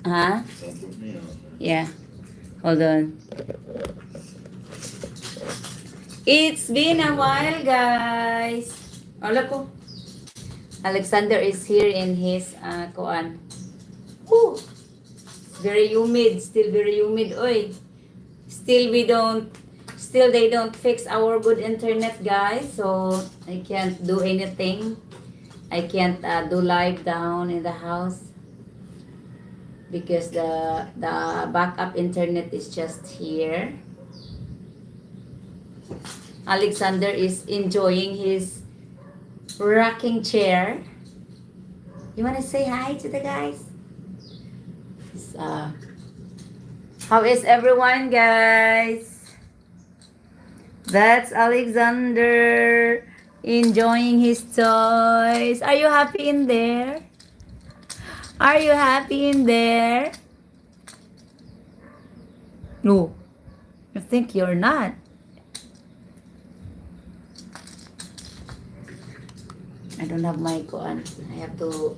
Huh? Don't put me on Yeah. Hold on. It's been a while, guys. Hola ko. Alexander is here in his kuan. Woo! Very humid. Still very humid. Oy. Still we don't. Still they don't fix our good internet, guys. So I can't do anything. I can't do live down in the house because the backup internet is just here. Alexander is enjoying his rocking chair. You want to say hi to the guys? Uh, how is everyone, guys? That's Alexander enjoying his toys. Are you happy in there? Are you happy in there? No, I think you're not. I don't have my on. I have to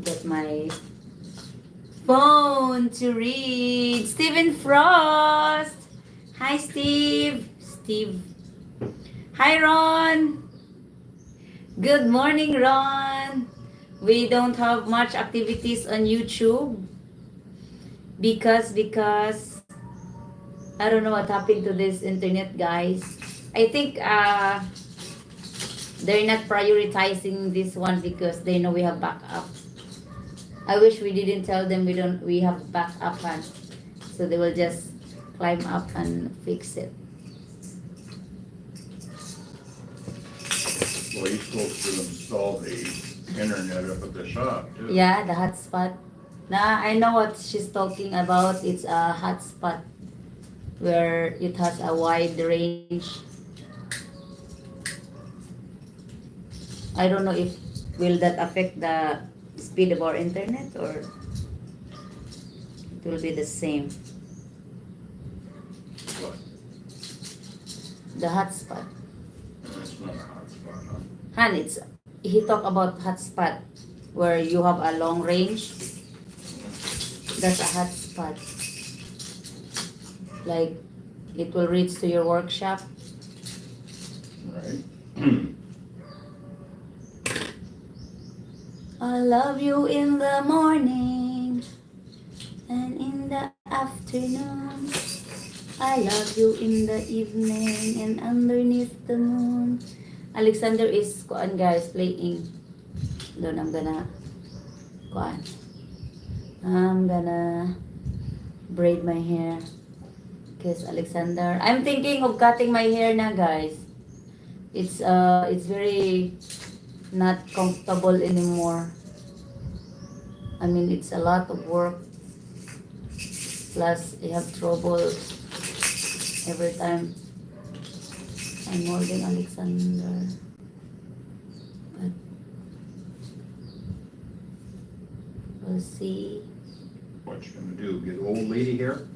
get my phone to read. Stephen Frost. Hi, Steve. Steve. Hi, Ron. Good morning, Ron. We don't have much activities on YouTube because I don't know what happened to this internet, guys. I think they're not prioritizing this one because they know we have backup. I wish we didn't tell them we have backup, and so they will just climb up and fix it. Well, you're supposed to install the internet up at the shop too. Yeah, the hotspot. Nah, I know what she's talking about. It's a hotspot where it has a wide range. I don't know if will that affect the speed of our internet or it will be the same. But The hotspot. it's not a hotspot, huh? Han, it's he talk about hotspot where you have a long range. That's a hotspot. Like it will reach to your workshop. Right? I love you in the morning and in the afternoon. I love you in the evening and underneath the moon. Alexander is kuan guys playing. Doon I'm gonna kuan. I'm gonna braid my hair. Because Alexander, I'm thinking of cutting my hair na guys. It's very not comfortable anymore. I mean it's a lot of work. Plus I have trouble every time I'm holding Alexander. But we'll see. What you gonna do? Get old lady here?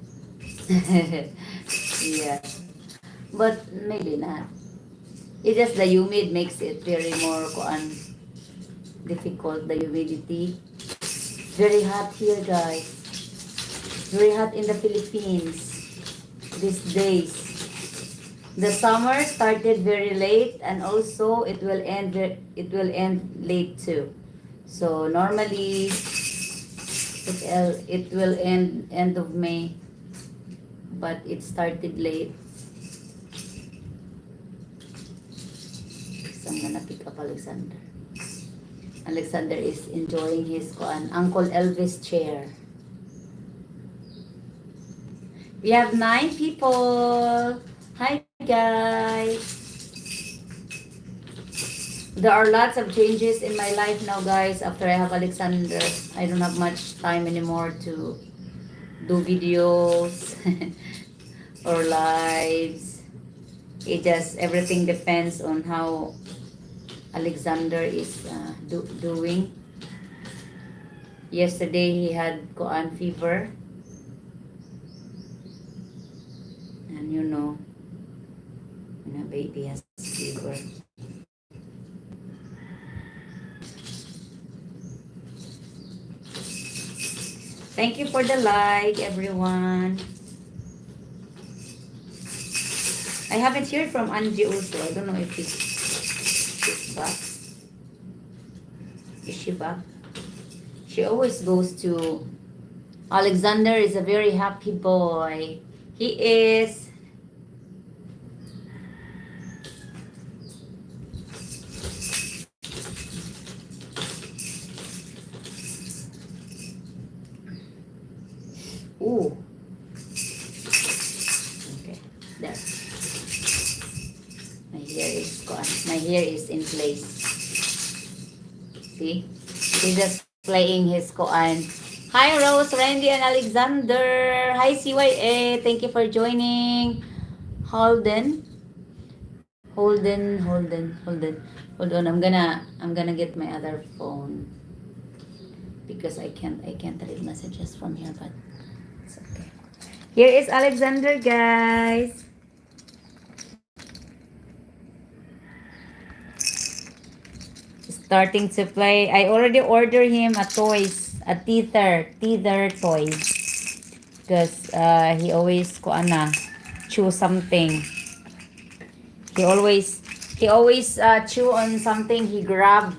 Yeah. But maybe not. It's just the humid makes it very more kuan difficult, the humidity. Very hot here guys. Very hot in the Philippines these days. The summer started very late and also it will end late too. So normally it will end of May, but it started late. So I'm gonna pick up Alexander. Alexander is enjoying his Uncle Elvis chair. We have 9 people. Hi guys. There are lots of changes in my life now, guys. After I have Alexander, I don't have much time anymore to do videos or lives. It just everything depends on how Alexander is doing. Yesterday he had koan fever, and when a baby has fever. Thank you for the like, everyone. I haven't heard from Angie also. I don't know if she's back. Is she back? She always goes to... Alexander is a very happy boy. He is. Ooh. Okay, there. My hair is in place. See? He's just playing his koan. Hi Rose, Randy, and Alexander. Hi CYA. Thank you for joining. Holden. Hold on. I'm gonna get my other phone because I can't read messages from here, but it's okay. Here is Alexander, guys. Starting to play. I already ordered him a teether toys. Because he always chew something. He always chew on something he grabbed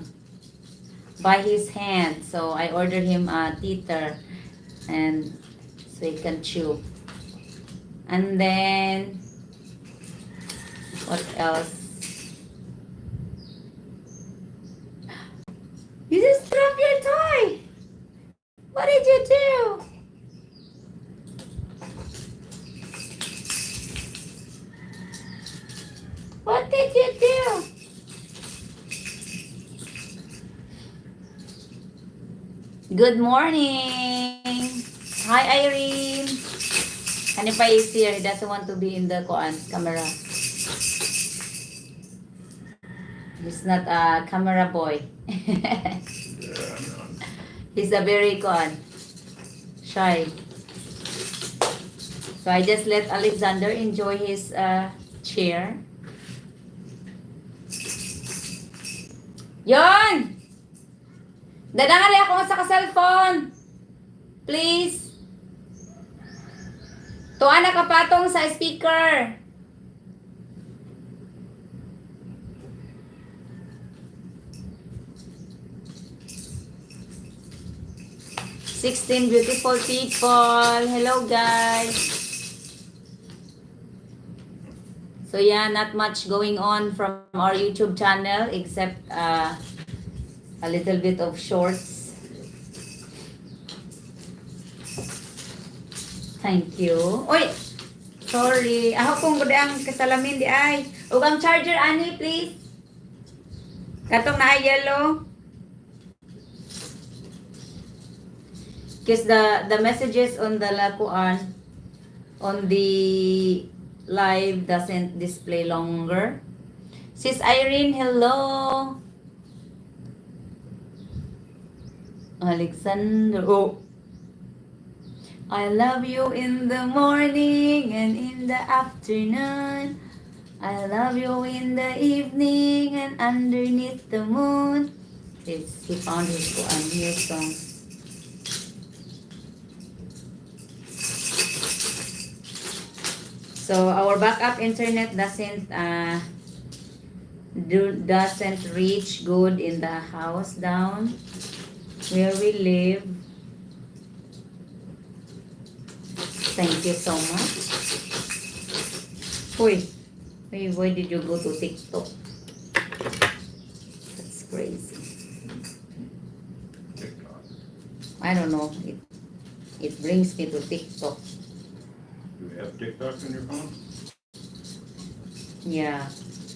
by his hand. So I ordered him a teether, and so he can chew. And then what else? You just dropped your toy. What did you do? What did you do? Good morning. Hi, Irene. Hanipa is here. He doesn't want to be in the camera. He's not a camera boy. He's a very shy. So I just let Alexander enjoy his chair. Yon! Dadangari ako sa cellphone. Please. Tuwa na kapatong sa speaker. Sixteen beautiful people. Hello, guys. So yeah, not much going on from our YouTube channel except a little bit of shorts. Thank you. Oy! Sorry. Ako kung ang kasalamin di ay. Ugang charger, ani, please. Katong na yellow. Because the messages on the lakuan on the live doesn't display longer. Sis Irene, hello. Alexander, oh. I love you in the morning and in the afternoon. I love you in the evening and underneath the moon. He found his new song. So our backup internet doesn't reach good in the house down where we live. Thank you so much. Why did you go to TikTok? That's crazy. TikTok. I don't know. It brings me to TikTok. Do you have TikTok on your phone? Yeah,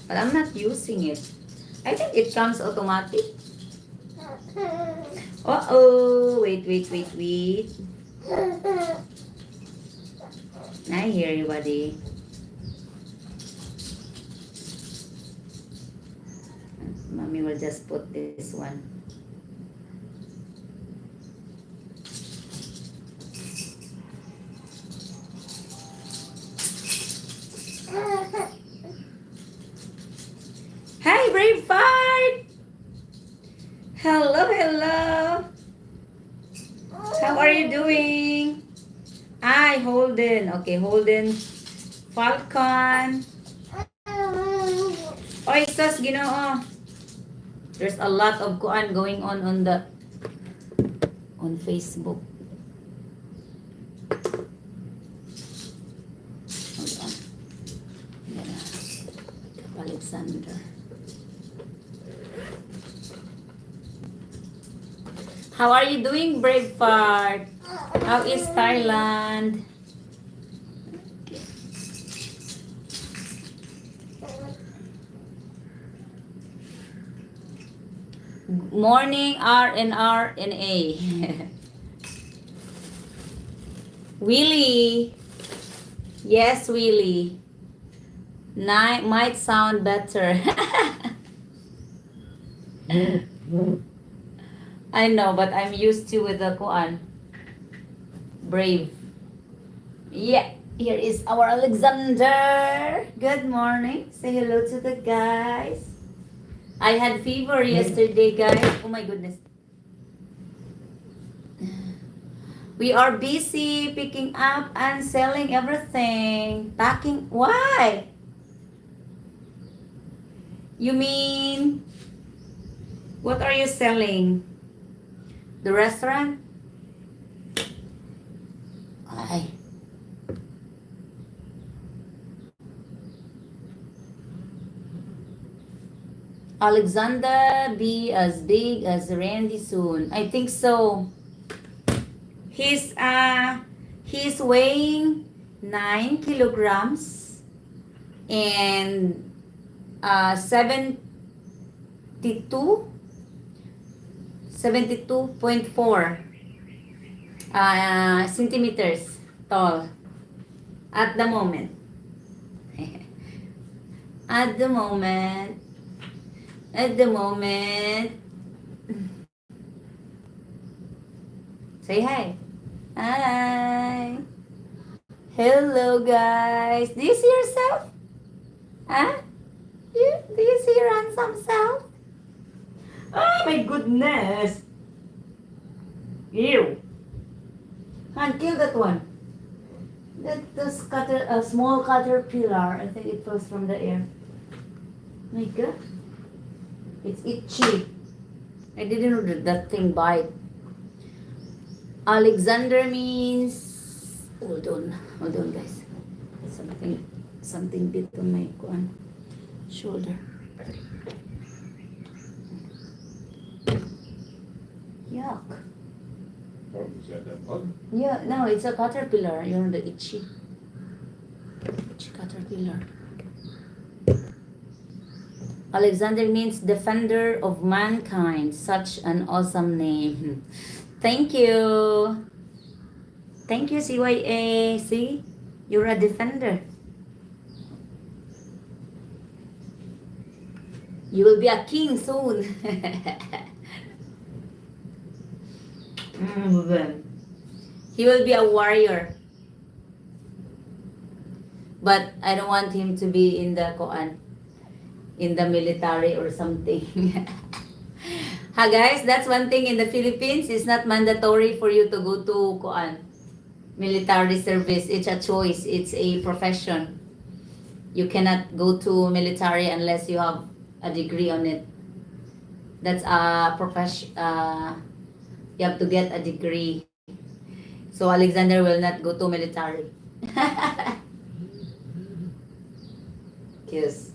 but I'm not using it. I think it comes automatic. Uh-oh. Wait. I hear you, buddy. Mommy will just put this one. Hi, Braveheart! Hello. How are you doing? Ay, Holden. Okay, Holden. Falcon. Oy, sus, Ginoo. There's a lot of kuan going on the on Facebook. Hold on. Yeah. Alexander. How are you doing, Braveheart? How is Thailand? Morning R and A. Willie. Yes, Willie. Night might sound better. I know, but I'm used to with the Kuan. Brave. Yeah, here is our Alexander. Good morning. Say hello to the guys. I had fever yesterday, guys. Oh my goodness. We are busy picking up and selling everything. Packing. Why? You mean, what are you selling? The restaurant? Ay. Alexander be as big as Randy soon. I think so. He's weighing 9 kilograms and 72.4 centimeters tall at the moment. At the moment. At the moment. Say hi. Hi. Hello, guys. Do you see yourself? Huh? Do you see your handsome self? Oh my goodness. Ew. Han, kill that one. That's a small caterpillar. I think it falls from the air. My God. It's itchy. I didn't know that thing bite. Alexander means... Hold on, guys. Something bit on my shoulder. Yuck. Oh, is that bug? Yeah, no, it's a caterpillar. You know, the itchy caterpillar. Alexander means defender of mankind. Such an awesome name. Thank you. Thank you, CYA. See? You're a defender. You will be a king soon. He will be a warrior. But I don't want him to be in the Koan, in the military or something. Ha guys, that's one thing in the Philippines. It's not mandatory for you to go to Koan, military service. It's a choice. It's a profession. You cannot go to military unless you have a degree on it. That's a profession. You have to get a degree. So Alexander will not go to military. Yes.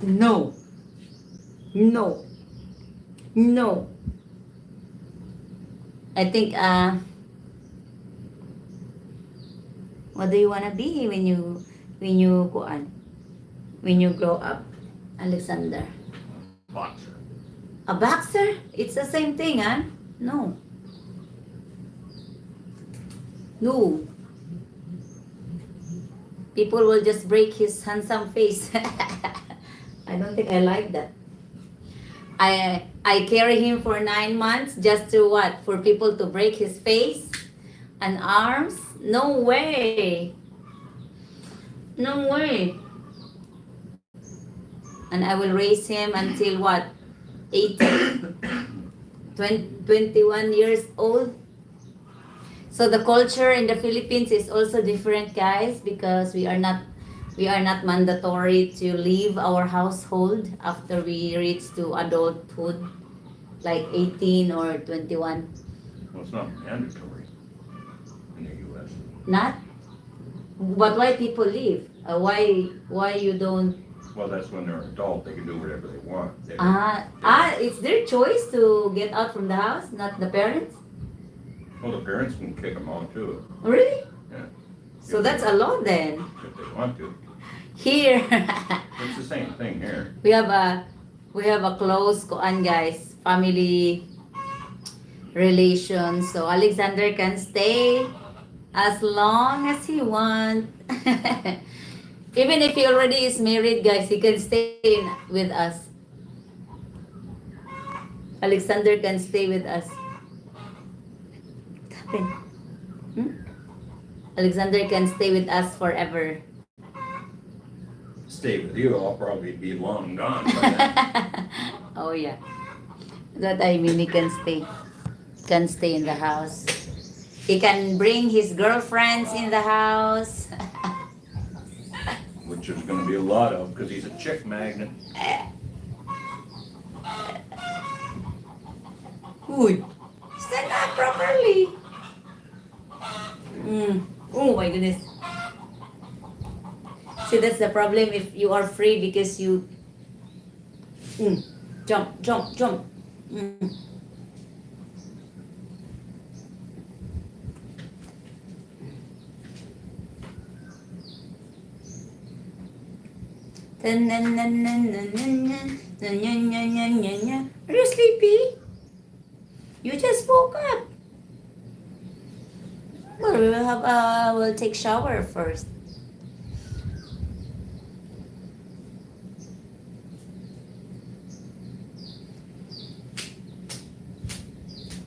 No. No. No. I think what do you wanna be when you grow up, Alexander? Boxer. A boxer? It's the same thing, huh? No. No. People will just break his handsome face. I don't think I like that. I carry him for 9 months just to what? For people to break his face and arms? No way. No way. And I will raise him until what? 18, 21 years old. So the culture in the Philippines is also different, guys, because we are not mandatory to leave our household after we reach to adulthood, like 18 or 21. Well, it's not mandatory in the US. Not, but why people leave? Why you don't? Well, that's when they're adult, they can do whatever they want. It's their choice to get out from the house, not the parents. Well, the parents can kick them out too, Really? Yeah. So that's a law then. if they want to. Here, It's the same thing here. we have a close koan, guys, family relation. So Alexander can stay as long as he want. Even if he already is married, guys, he can stay with us. Alexander can stay with us. What happened? Hmm? Alexander can stay with us forever. Stay with you, I'll probably be long gone by then. Oh yeah. That I mean, he can stay in the house. He can bring his girlfriends in the house. Which there's gonna be a lot of, because he's a chick magnet. Uy, stand up properly. Oh my goodness. See, that's the problem if you are free because you jump, jump, jump. Are you sleepy? You just woke up. Well, we'll take shower first.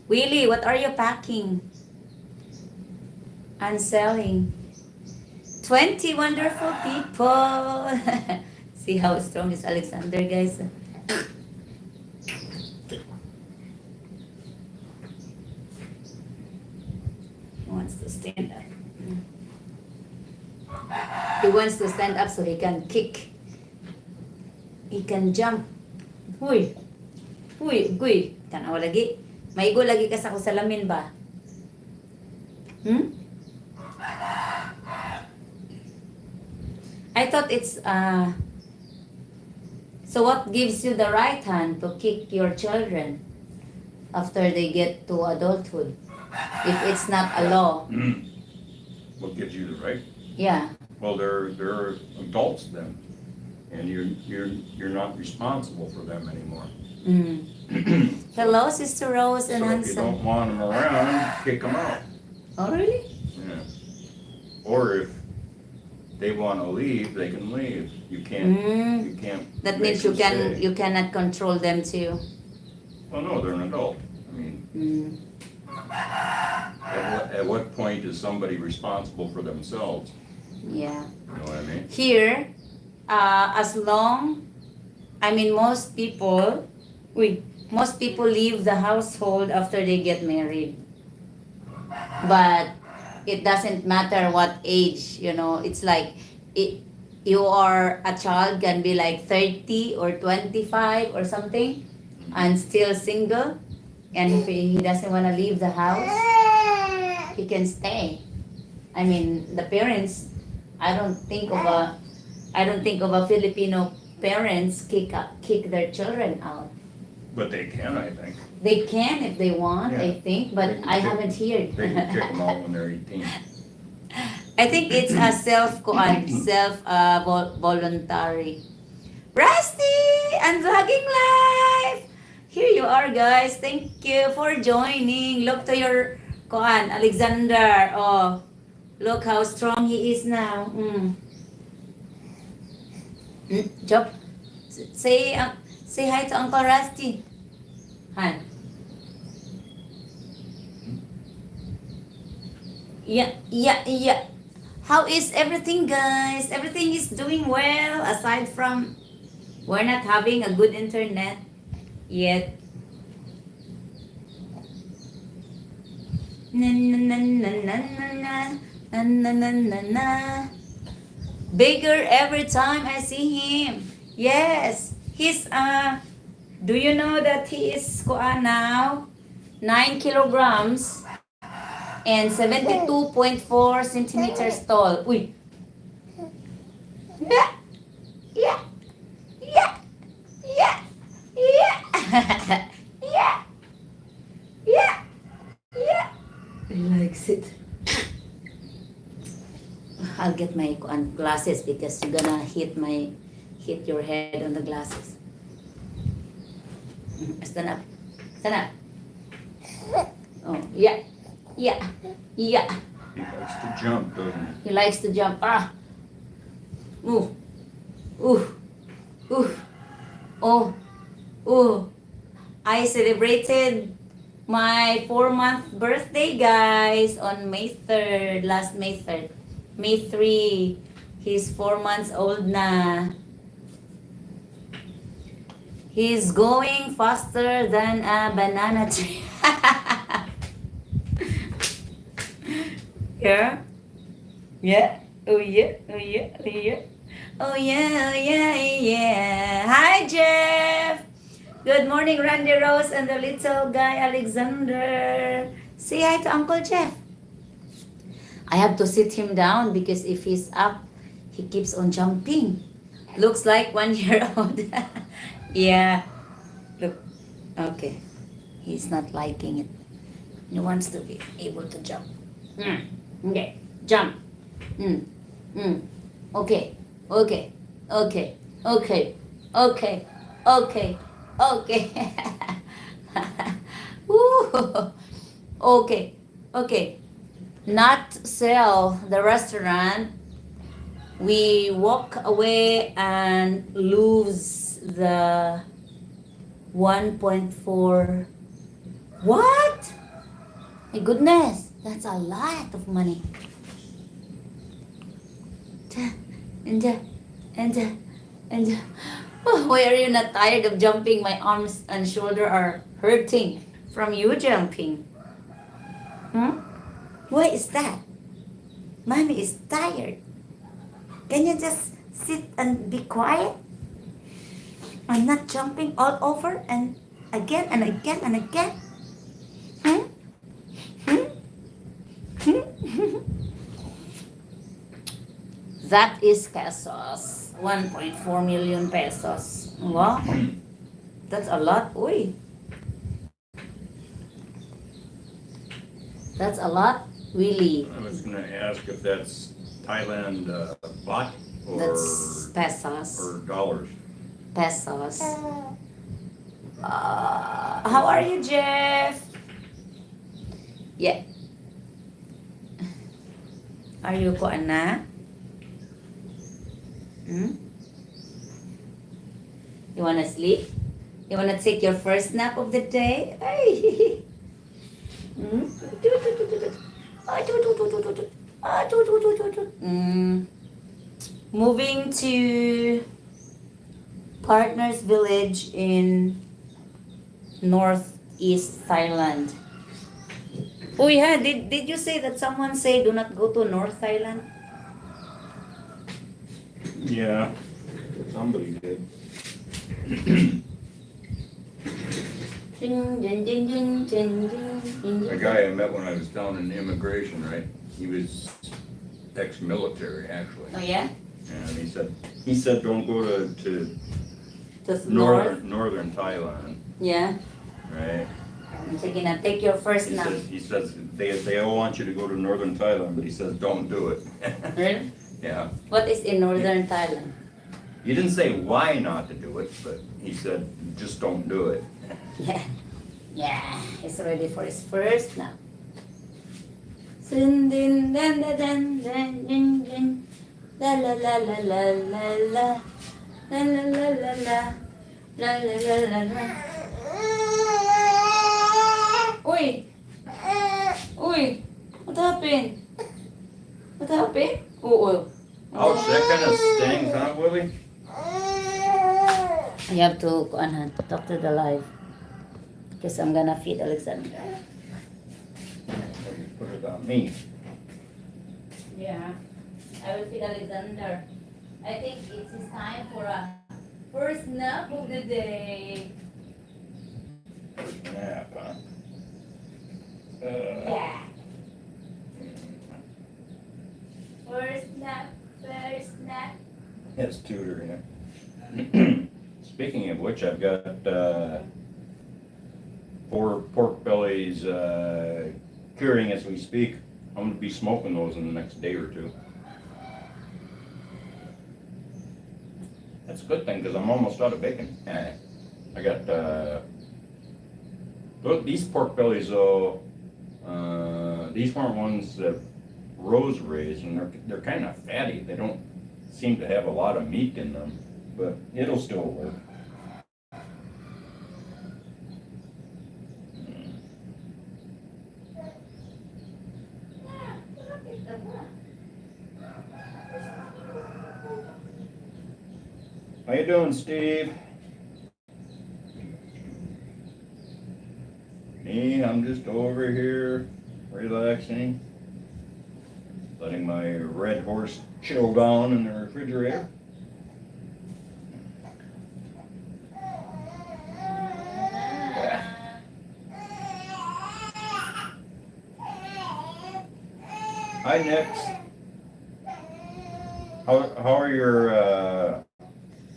Willie, what are you packing and selling? 20 wonderful people. See how strong is Alexander, guys. He wants to stand up. He wants to stand up so he can kick. He can jump. Huy. Huy, guy. Tanaw lagi. Maigo lagi ka sa kusalamin ba? I thought it's so what gives you the right hand to kick your children after they get to adulthood? If it's not a law. What gives you the right? Yeah. Well, they're adults then, and you're not responsible for them anymore. Hello, Sister Rose and So if you Hanson. don't want them around, kick them out. Oh, really? Yeah. Or if they want to leave, they can leave. You can't. You can't. That make means you them stay. you cannot control them too. Well, no, they're an adult. I mean, at what point is somebody responsible for themselves? Yeah. You know what I mean? Here, most people leave the household after they get married. But it doesn't matter what age, it's like you are a child, can be like 30 or 25 or something, and still single. And if he doesn't want to leave the house, he can stay. I mean, the parents, I don't think of a Filipino parents kick their children out. But they can, I think. They can if they want, Yeah. I think, but I haven't heard. They can kick them out when they're 18. I think it's a voluntary. Rusty and vlogging live. Here you are, guys. Thank you for joining. Look to your Alexander. Oh, look how strong he is now. Job. Say hi to Uncle Rusty. Han. Yeah. How is everything, guys? Everything is doing well, aside from we're not having a good internet yet. Na na na na na na na na na na na. Bigger every time I see him. Yes, he's do you know that he is now 9 kilograms and 72.4 centimeters tall. Uy. Yeah. Yeah. Yeah. Yeah. Yeah. Yeah. Yeah. Yeah. He likes it. I'll get my glasses because you're gonna hit your head on the glasses. Stand up. Stand up. Oh, yeah. Yeah. Yeah. He likes to jump, doesn't He likes to jump. Ah. Ooh. Ooh. Ooh. Oh. Ooh. I celebrated my 4-month birthday, guys, on May 3rd. Last May 3rd. May 3. He's 4 months old na. He's going faster than a banana tree. Yeah. Yeah. Oh yeah. Oh yeah. Oh yeah. Oh yeah. Oh yeah. Yeah. Hi, Jeff. Good morning, Randy Rose and the little guy Alexander. Say hi to Uncle Jeff. I have to sit him down because if he's up, he keeps on jumping. Looks like 1 year old. Yeah. Look. Okay. He's not liking it. He wants to be able to jump. Okay. Jump. Okay. Okay. Okay. Okay. Okay. Okay. Okay. Woo. Okay. Okay. Not sell the restaurant. We walk away and lose the 1.4. What? My goodness, that's a lot of money. And oh, why are you not tired of jumping? My arms and shoulder are hurting from you jumping. Why is that? Mommy is tired. Can you just sit and be quiet? I'm not jumping all over and again and again and again. That is pesos. 1.4 million pesos. Wow. That's a lot. Uy. That's a lot, Willie. I was gonna ask if that's Thailand baht That's pesos. or dollars. Pesos. How are you, Jeff? Yeah. Are you kuan na? You wanna sleep? You wanna take your first nap of the day? Ay. Moving to Partners Village in northeast Thailand. Oh yeah, did you say that someone say do not go to North Thailand? Yeah, somebody did. The guy I met when I was down in immigration, right? He was ex-military, actually. Oh yeah? And he said don't go to North? northern Thailand, Yeah. right? So you're gonna take your first nap. He says they all want you to go to northern Thailand, but he says don't do it. Really? Yeah. What is in northern Thailand? He didn't say why not to do it, but he said just don't do it. Yeah. Yeah. He's ready for his first nap. Sin din dan dan dan dan din din. La la la la la la la. La la la la la. La la la la la. Uy! Uy! What happened? What happened? Oh, Ouch, that kind of stings, huh, Willie? You have to talk to the live because I'm gonna feed Alexander. put it on me. Yeah. I will feed Alexander. I think it's his time for a first nap of the day. Nap, huh? Yeah. First nap, first nap. It's tutoring it. Speaking of which, I've got 4 pork bellies curing as we speak. I'm gonna be smoking those in the next day or 2. That's a good thing because I'm almost out of bacon. I got these pork bellies though. These weren't ones that Rose raised, and they're kind of fatty. They don't seem to have a lot of meat in them, but it'll still work. How you doing, Steve? Me, I'm just over here relaxing, letting my red horse chill down in the refrigerator. Hi, Nix. How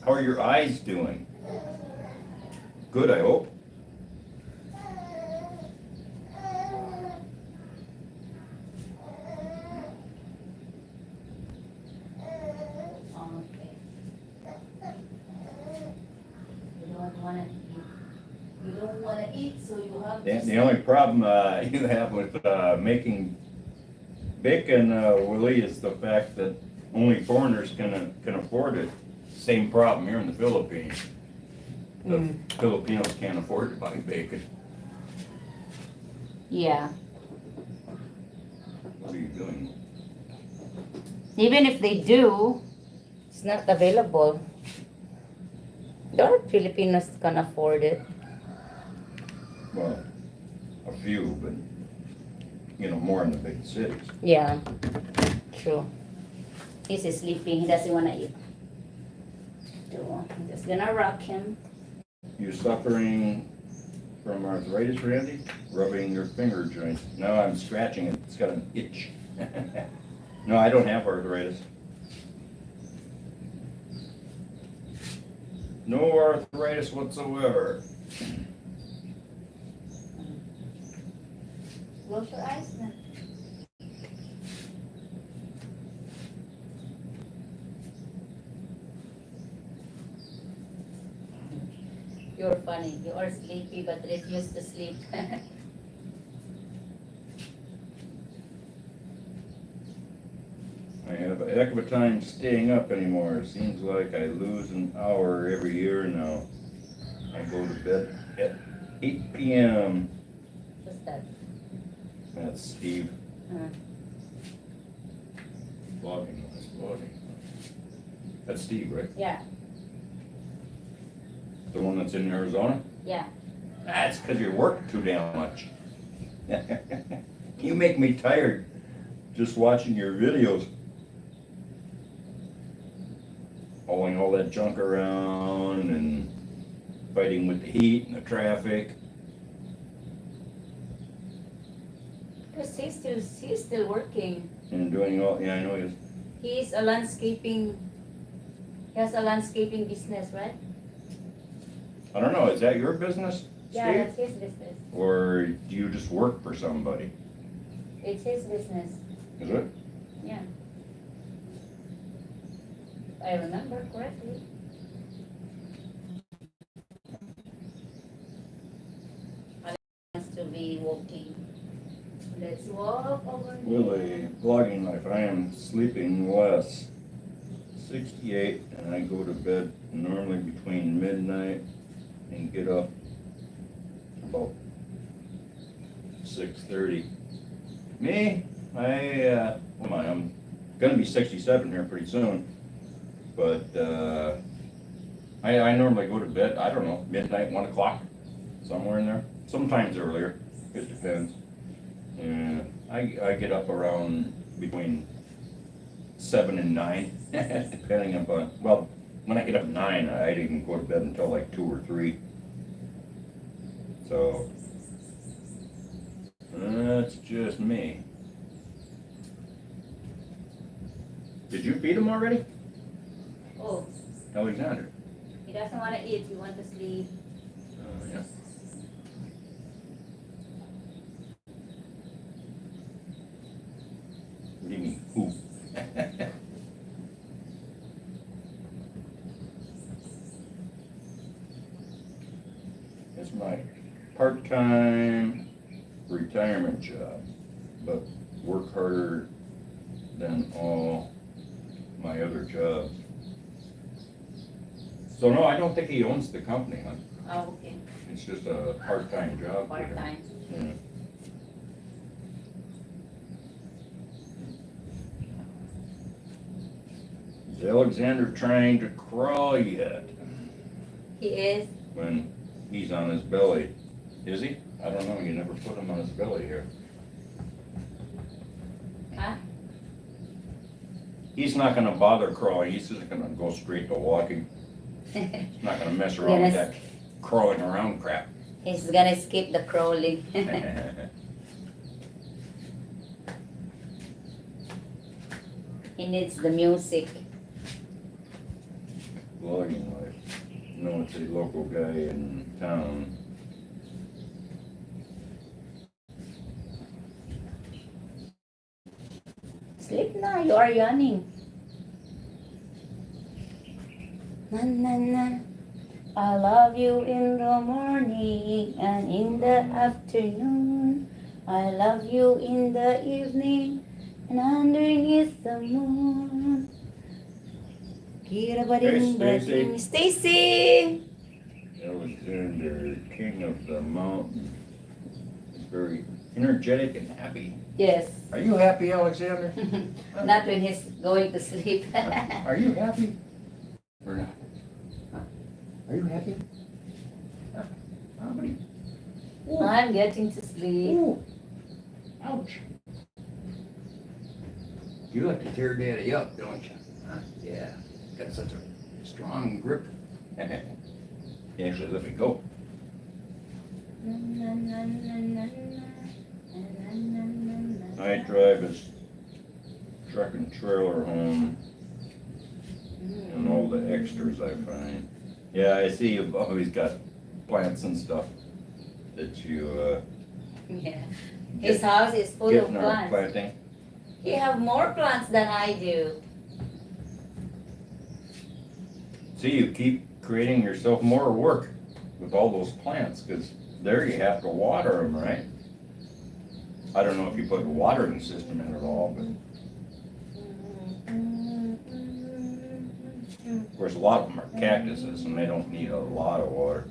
are your eyes doing? Good, I hope. Okay. You don't wanna eat, so you have to. The only problem you have with making bacon, Willie, is the fact that only foreigners can afford it. Same problem here in the Philippines. The Filipinos can't afford to buy bacon. Yeah. What are you doing? Even if they do, it's not available. There are Filipinos can afford it. Well, a few, but more in the big cities. Yeah, true. He's sleeping. He doesn't want to eat. So I'm just gonna rock him. You suffering from arthritis, Randy? Rubbing your finger joints. No, I'm scratching it. It's got an itch. No, I don't have arthritis. No arthritis whatsoever. Close your eyes now. You're funny. You are sleepy but refuse to sleep. I have a heck of a time staying up anymore. It seems like I lose an hour every year now. I go to bed at 8 p.m. What's that? That's Steve. Vlogging. That's Steve, right? Yeah, The one that's in Arizona? yeah. That's because you work too damn much. You make me tired just watching your videos. Hauling all that junk around and fighting with the heat and the traffic. Because he's still working. And doing all, yeah, I know he is. He has a landscaping business, right? I don't know, is that your business, Yeah, Steve? that's his business. Or do you just work for somebody? It's his business. Is it? Yeah. I remember correctly. Alex wants to be walking. Let's walk over here. Willie, vlogging life, I am sleeping less. 68, and I go to bed normally between midnight and get up about 6:30. Me, I'm gonna be 67 here pretty soon, but I normally go to bed, I don't know, midnight, 1 o'clock, somewhere in there. Sometimes earlier, it depends. Yeah, I get up around between 7 and 9, depending upon, well, when I get up at 9, I didn't go to bed until like 2 or 3. So, that's just me. Did you feed him already, Oh, Alexander? he doesn't want to eat. He wants to sleep. Yeah. What do you mean, who? It's my part-time retirement job, but work harder than all my other jobs. So no, I don't think he owns the company, huh? Oh, okay. It's just a part-time job. for him. Part-time. Yeah. Is Alexander trying to crawl yet? He is. When he's on his belly. Is he? I don't know, you never put him on his belly here. Huh? He's not gonna bother crawling, he's just gonna go straight to walking. He's not gonna mess around with that crawling around crap. He's gonna skip the crawling. He needs the music. Vlogging life. No, it's a local guy in town. Sleep na, you are yawning. Na na na. I love you in the morning and in the afternoon. I love you in the evening and underneath the moon. Hey, Stacy. Stacy! Alexander, king of the mountain. He's very energetic and happy. Yes. Are you happy, Alexander? Not when he's going to sleep. Are you happy? Or not? Are you happy? Buddy? Ooh. I'm getting to sleep. Ooh. Ouch. You like to tear Daddy up, don't you? Huh? Yeah. Got such a strong grip. He actually let me go. I drive his truck and trailer home and all the extras I find. Yeah, I see you've always got plants and stuff that you Yeah. His house is full of getting our plants. planting. He have more plants than I do. See, you keep creating yourself more work with all those plants, because there you have to water them, right? I don't know if you put a watering system in at all, but of course a lot of them are cactuses and they don't need a lot of water.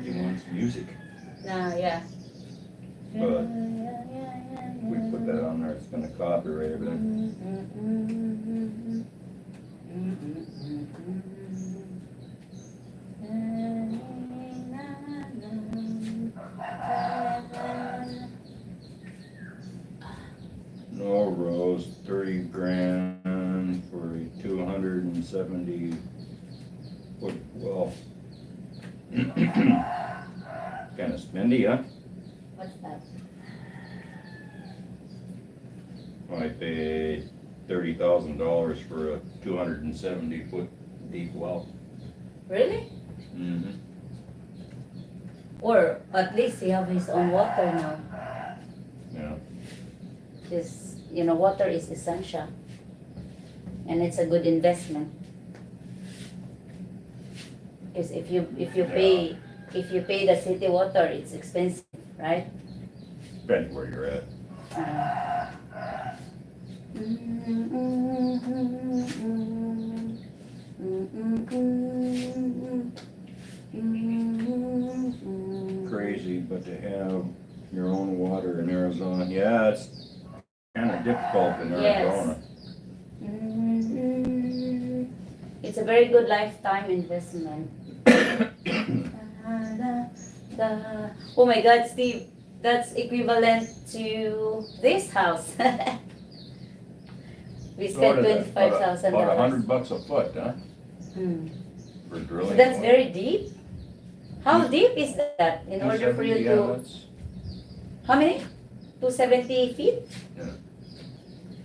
He wants music, Yeah. but if we put that on there, it's gonna copyright everything. No, Rose, 30 grand for a 270 foot well. Kinda spendy, huh? What's that? I paid $30,000 for a 270 foot deep well. Really? Mm-hmm. Or at least he have his own water now. Yeah. Just, water is essential. And it's a good investment. Because if you pay the city water, it's expensive, right? Depends where you're at. Crazy, but to have your own water in Arizona, yeah, it's kind of difficult in Arizona. Yes. It's a very good lifetime investment. Oh my God, Steve, that's equivalent to this house. We So spent what is that? $25,000. About $100 a foot, huh? For So drilling. that's very deep. How deep is that in order for you 270, to? that's- How many? 270 feet? Yeah.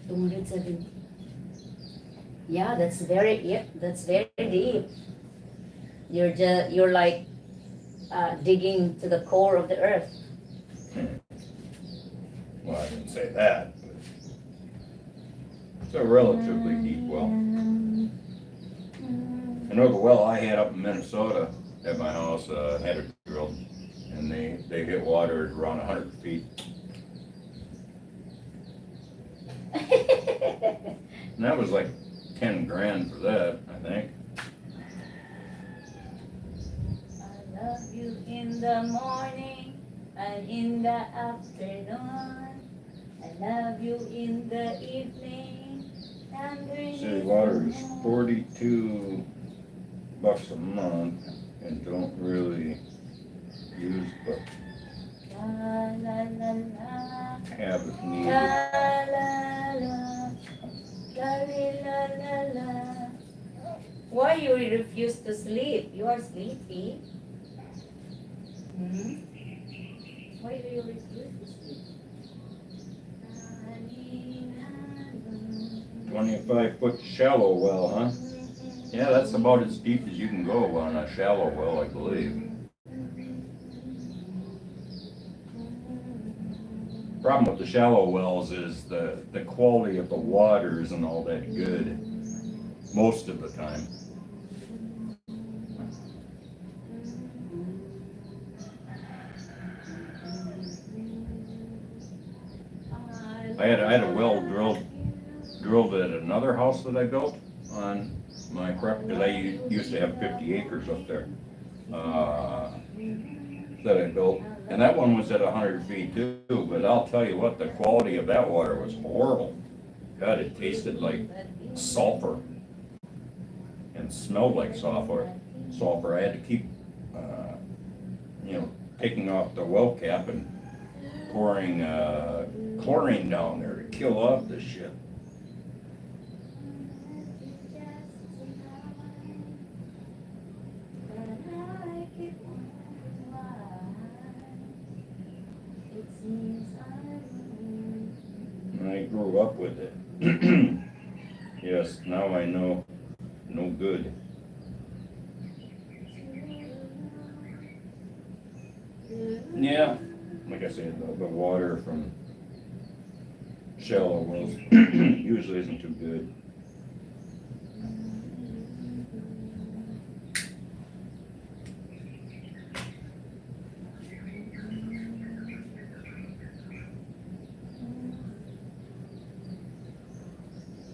270. Yeah, that's very deep. You're like digging to the core of the earth. Well, I didn't say that, but it's a relatively deep well. I know the well I had up in Minnesota at my house had it drilled, and they hit water at around 100 feet. And that was like 10 grand for that, I think. I love you in the morning and in the afternoon. I love you in the evening and City water is $42 a month and don't really use, but La la la la. have if La needed. la la. La la la. Why you refuse to sleep? You are sleepy. Why do you refuse to sleep? 25-foot shallow well, huh? Yeah, that's about as deep as you can go on a shallow well, I believe. Problem with the shallow wells is the quality of the water isn't all that good most of the time. I had a well drilled at another house that I built on my property, because I used to have 50 acres up there that I built, and that one was at 100 feet too. But I'll tell you what, the quality of that water was horrible. God, it tasted like sulfur and smelled like sulfur. I had to keep, taking off the well cap and pouring chlorine down there to kill off this shit. I grew up with it. Yes, now I know, no good. Yeah, like I said, the water from shallow wells usually isn't too good.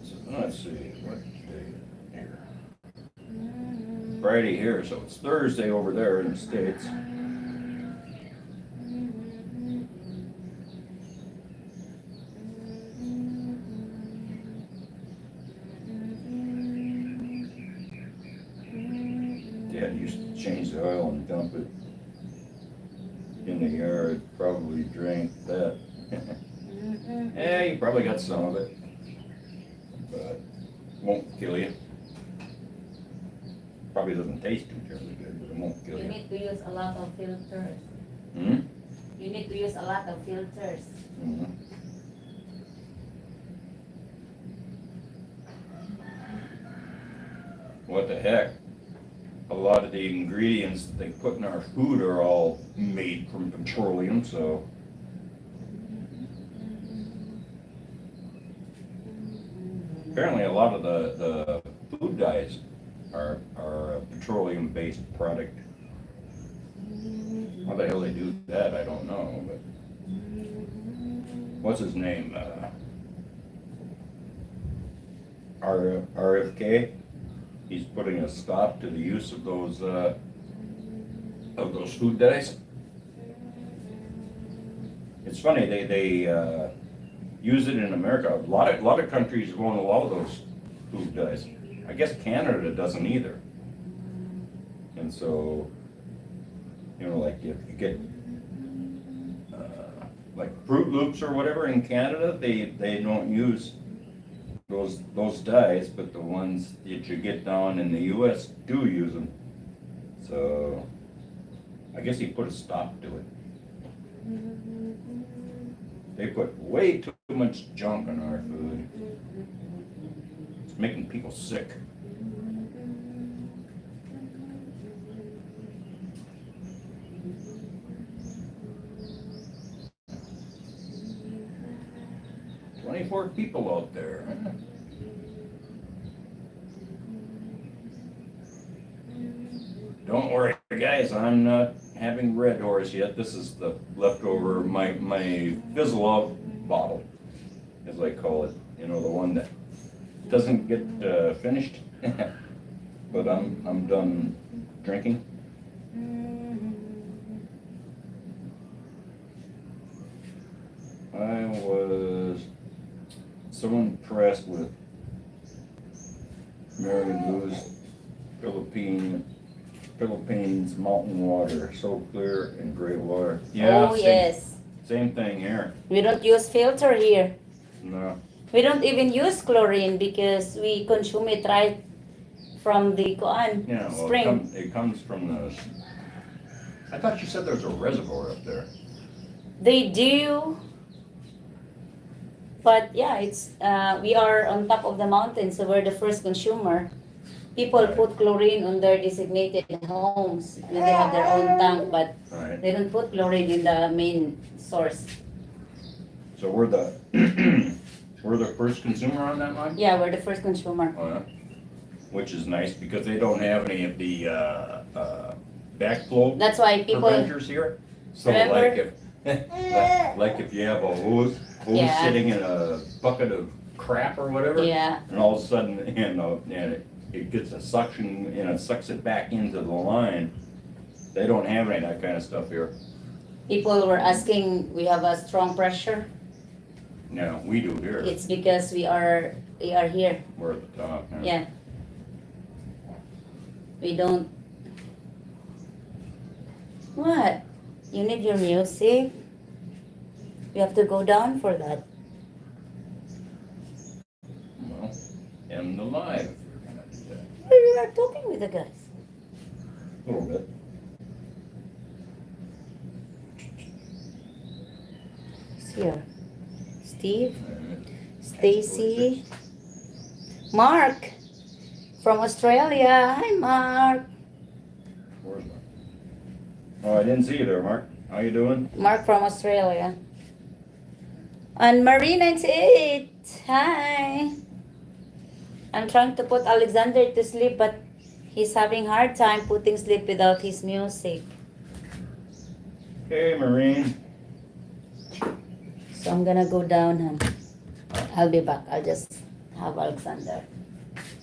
So let's see, what day here? Friday here, so it's Thursday over there in the States. Dad used to change the oil and dump it in the yard, probably drank that. Yeah, you probably got some of it, but won't kill you. Probably doesn't taste too terribly good, but it won't kill You you. need to use a lot of filters. Hmm? You need to use a lot of filters. Mm-hmm. What the heck? A lot of the ingredients that they put in our food are all made from petroleum, so. Apparently a lot of the food dyes are a petroleum-based product. How the hell they do that, I don't know, but. What's his name? RFK? he's putting a stop to the use of those food dyes. It's funny, they use it in America. A lot of countries won't allow those food dyes. I guess Canada doesn't either. And so, like if you get like Fruit Loops or whatever in Canada, they don't use those dyes, but the ones that you get down in the U.S. do use them. So I guess he put a stop to it. They put way too much junk on our food. It's making people sick. "24 people out there, huh? Don't worry, guys, I'm not having Red Horse yet. This is the leftover, my fizzle out bottle, as I call it. The one that doesn't get finished. But I'm done drinking. I was so impressed with Mary Lou's Philippines mountain water, so clear and great water. Oh, yes. Same thing here. We don't use filter here. No. We don't even use chlorine because we consume it right from the Yeah, well, spring. it comes from the. I thought you said there was a reservoir up there. They do, but yeah, it's we are on top of the mountain, so we're the first consumer. People Right. put chlorine on their designated homes when they have their own tank, but Right. they don't put chlorine in the main source. So we're the we're the first consumer on that line. Yeah, we're the first consumer. Which is nice because they don't have any of the backflow That's why people. preventers here. So Remember? like if you have a hose Yeah. sitting in a bucket of crap or whatever, Yeah, and all of a sudden and it gets a suction and it sucks it back into the line. They don't have any of that kind of stuff here. people were asking. We have a strong pressure. No, we do here. It's because we are here. We're at the top. Yeah. We don't. What? You need your music? We have to go down for that. Well, and the live, if you're gonna do that. We are talking with the guys. A little bit. Who's here? Steve, Alright. Stacy, Mark from Australia. Hi, Mark. Where's Mark? Oh, I didn't see you there, Mark. How you doing? Mark from Australia. And Marie98. Hi. I'm trying to put Alexander to sleep, but he's having hard time putting sleep without his music. Hey, Marine. So I'm gonna go down, hon. I'll be back. I'll just have Alexander.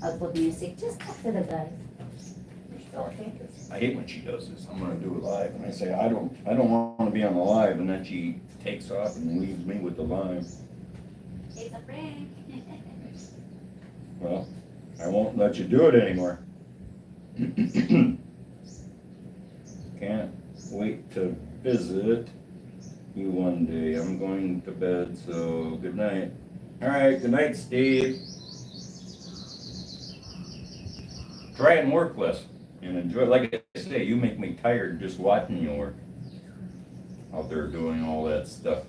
I'll put music. Just talk to the guys. Okay. I hate when she does this. I'm gonna do it live, and I say I don't want to be on the live, and then she takes off and leaves me with the live. It's a prank. Well, I won't let you do it anymore. Can't wait to visit you one day. I'm going to bed, so good night. All right, good night, Steve. Try and work less and enjoy. Like I say, you make me tired just watching you work out there doing all that stuff.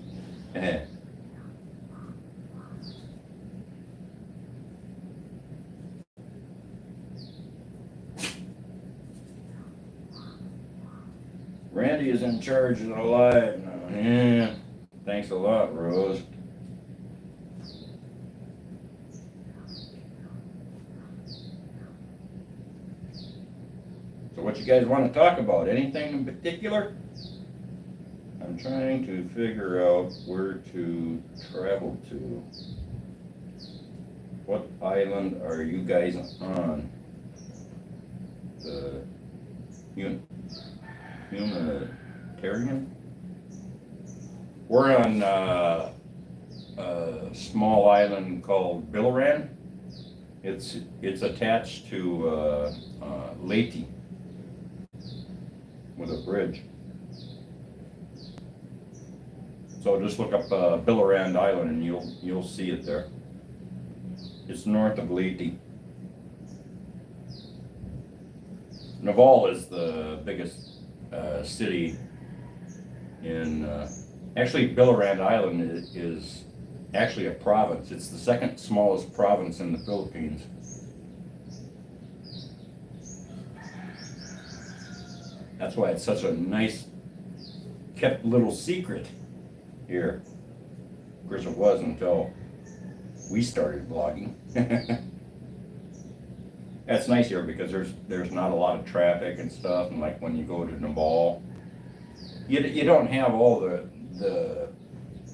Randy is in charge of the live now. Yeah, thanks a lot, Rose. So what you guys want to talk about? Anything in particular? I'm trying to figure out where to travel to. What island are you guys on? Humanitarian. We're on a small island called Biloran. It's attached to Leyte with a bridge. So just look up Biloran Island and you'll see it there. It's north of Leyte. Naval is the biggest city in. Actually, Biloran Island is actually a province. It's the second smallest province in the Philippines. That's why it's such a nice kept little secret here. Of course, it was until we started blogging. That's nice here because there's not a lot of traffic and stuff, and like when you go to Naval, you don't have all the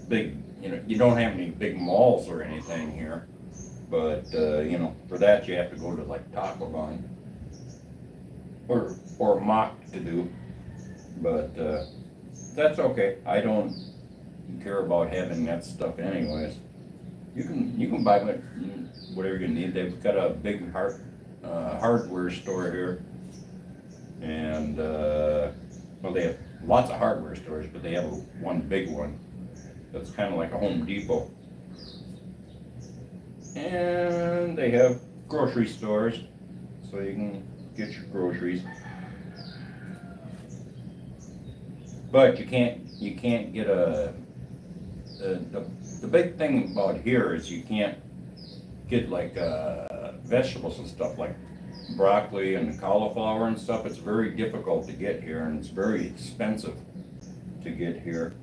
big, you don't have any big malls or anything here, but for that you have to go to like Tacloban or Mock to do, but that's okay. I don't care about having that stuff anyways. You can buy whatever you need. They've got a big hardware store here, and well, they have lots of hardware stores, but they have one big one that's kind of like a Home Depot. And they have grocery stores, so you can get your groceries. But you can't get the big thing about here is you can't get like vegetables and stuff like broccoli and cauliflower and stuff. It's very difficult to get here, and it's very expensive to get here.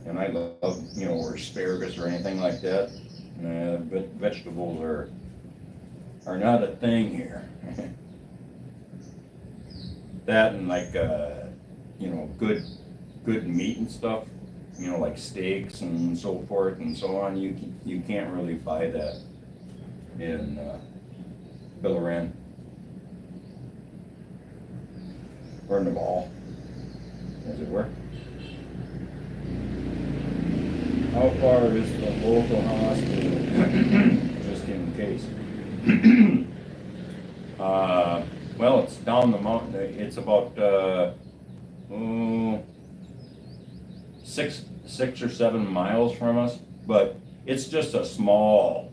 And I love, or asparagus or anything like that. But vegetables are not a thing here. That and like good meat and stuff, like steaks and so forth and so on. You can't really buy that in Biloran or Naval, as it were. How far is the local hospital? Just in case. Well, it's down the mountain. It's about 6 or 7 miles from us, but it's just a small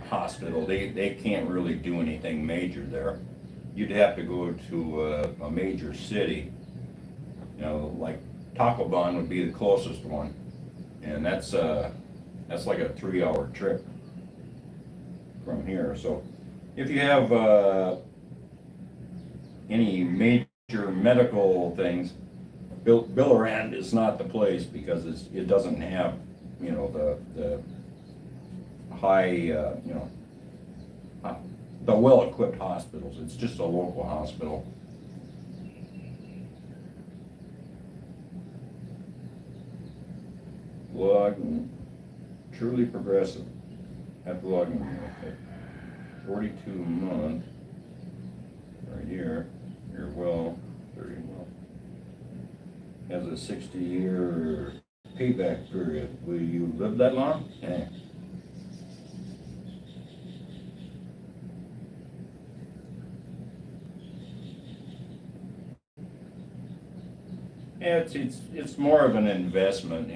hospital. They can't really do anything major there. You'd have to go to a major city. Like Tacloban would be the closest one, and that's like a 3-hour trip from here. So if you have any major medical things, Biloran is not the place because it doesn't have the high the well-equipped hospitals. It's just a local hospital. Blogging, truly progressive at blogging. Okay. 42 a month right here. You're well, 30 well. Has a 60-year payback period. Will you live that long? Yeah. Yeah, it's more of an investment,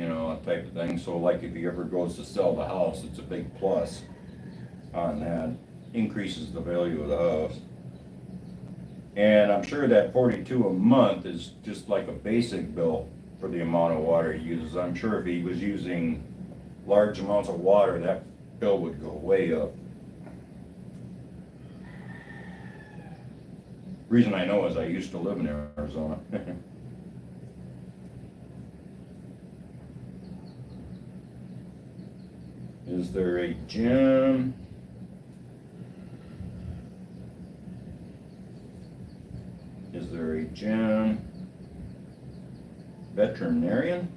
type of thing. So like if he ever goes to sell the house, it's a big plus on that. Increases the value of the house. And I'm sure that 42 a month is just like a basic bill for the amount of water he uses. I'm sure if he was using large amounts of water, that bill would go way up. Reason I know is I used to live in Arizona. Is there a gym? Is there a gym? Veterinarian?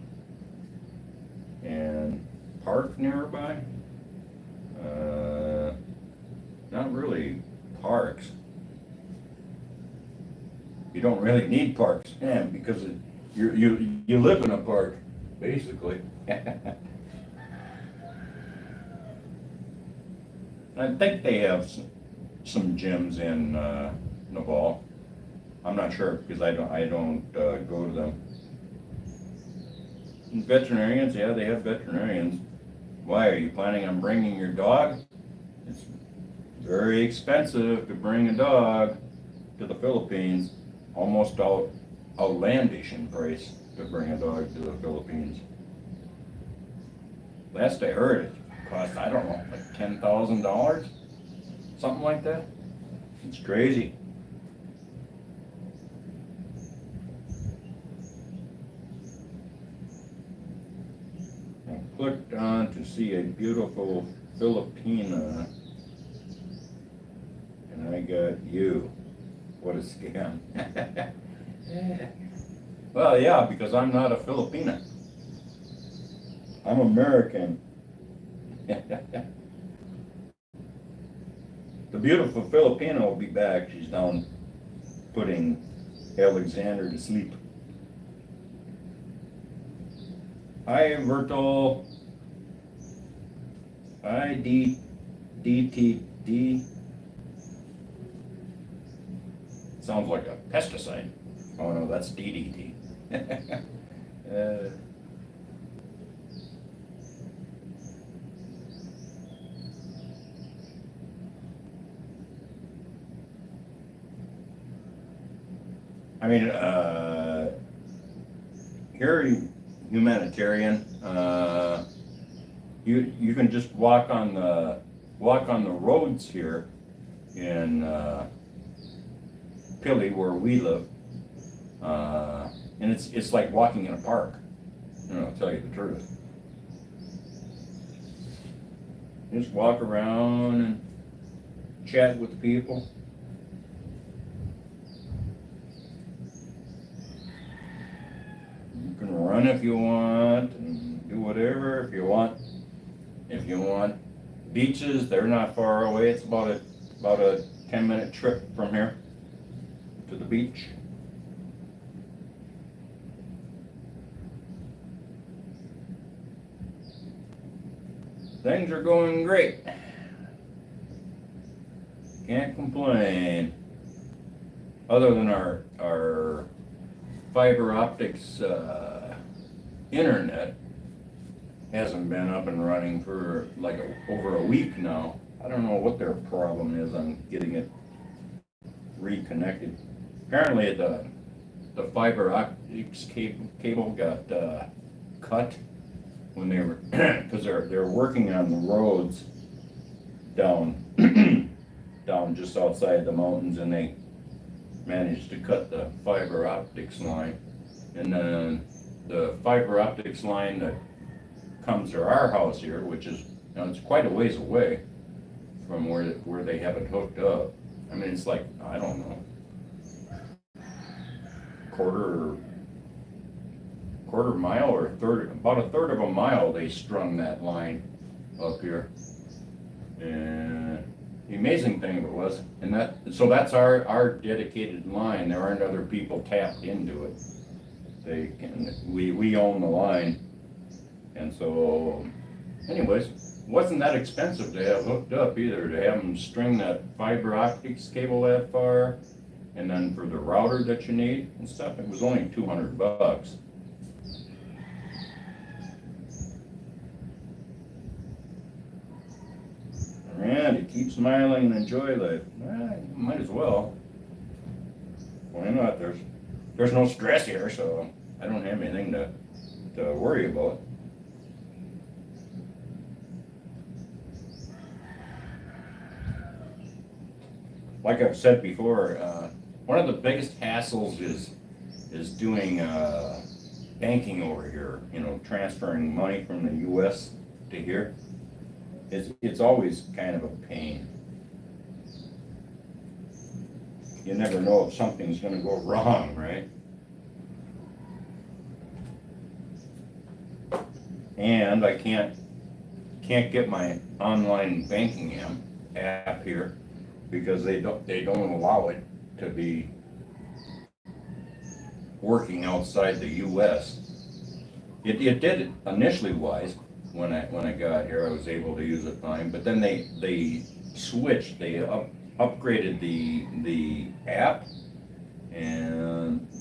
And park nearby? Not really parks. You don't really need parks, because you live in a park, basically. I think they have some gyms in Naval. I'm not sure because I don't go to them. And veterinarians, yeah, they have veterinarians. Why, are you planning on bringing your dog? It's very expensive to bring a dog to the Philippines. Almost outlandish in price to bring a dog to the Philippines. Last I heard, it cost, I don't know, like $10,000, something like that. It's crazy. I clicked on to see a beautiful Filipina, and I got you. What a scam. Well, yeah, because I'm not a Filipina. I'm American. The beautiful Filipina will be back. She's down putting Alexander to sleep. Hi, Virtual. Hi, DTD. Sounds like a pesticide. Oh no, that's DDT. I mean, here, humanitarian. You can just walk on the roads here in Pili, where we live, and it's like walking in a park. I'll tell you the truth. Just walk around and chat with people. You can run if you want and do whatever if you want. If you want beaches, they're not far away. It's about a 10-minute trip from here to the beach. Things are going great. Can't complain. Other than our fiber optics internet hasn't been up and running for like over a week now. I don't know what their problem is on getting it reconnected. Apparently the fiber optics cable got cut when they were because they're working on the roads down down just outside the mountains, and they managed to cut the fiber optics line. And then the fiber optics line that comes to our house here, which is, it's quite a ways away from where they have it hooked up. I mean, it's like, I don't know, quarter mile or about a third of a mile they strung that line up here. And the amazing thing was, so that's our dedicated line. There aren't other people tapped into it. We own the line. And so, anyways, wasn't that expensive to have hooked up either, to have them string that fiber optics cable that far, and then for the router that you need and stuff, it was only $200. And to keep smiling and enjoy life. Might as well. Why not? There's no stress here, so I don't have anything to worry about. Like I've said before, one of the biggest hassles is doing banking over here. Transferring money from the U.S. to here. It's always kind of a pain. You never know if something's going to go wrong, right? And I can't get my online banking app here because they don't allow it to be working outside the U.S. It did initially wise when I got here. I was able to use it fine, but then they switched. They upgraded the app,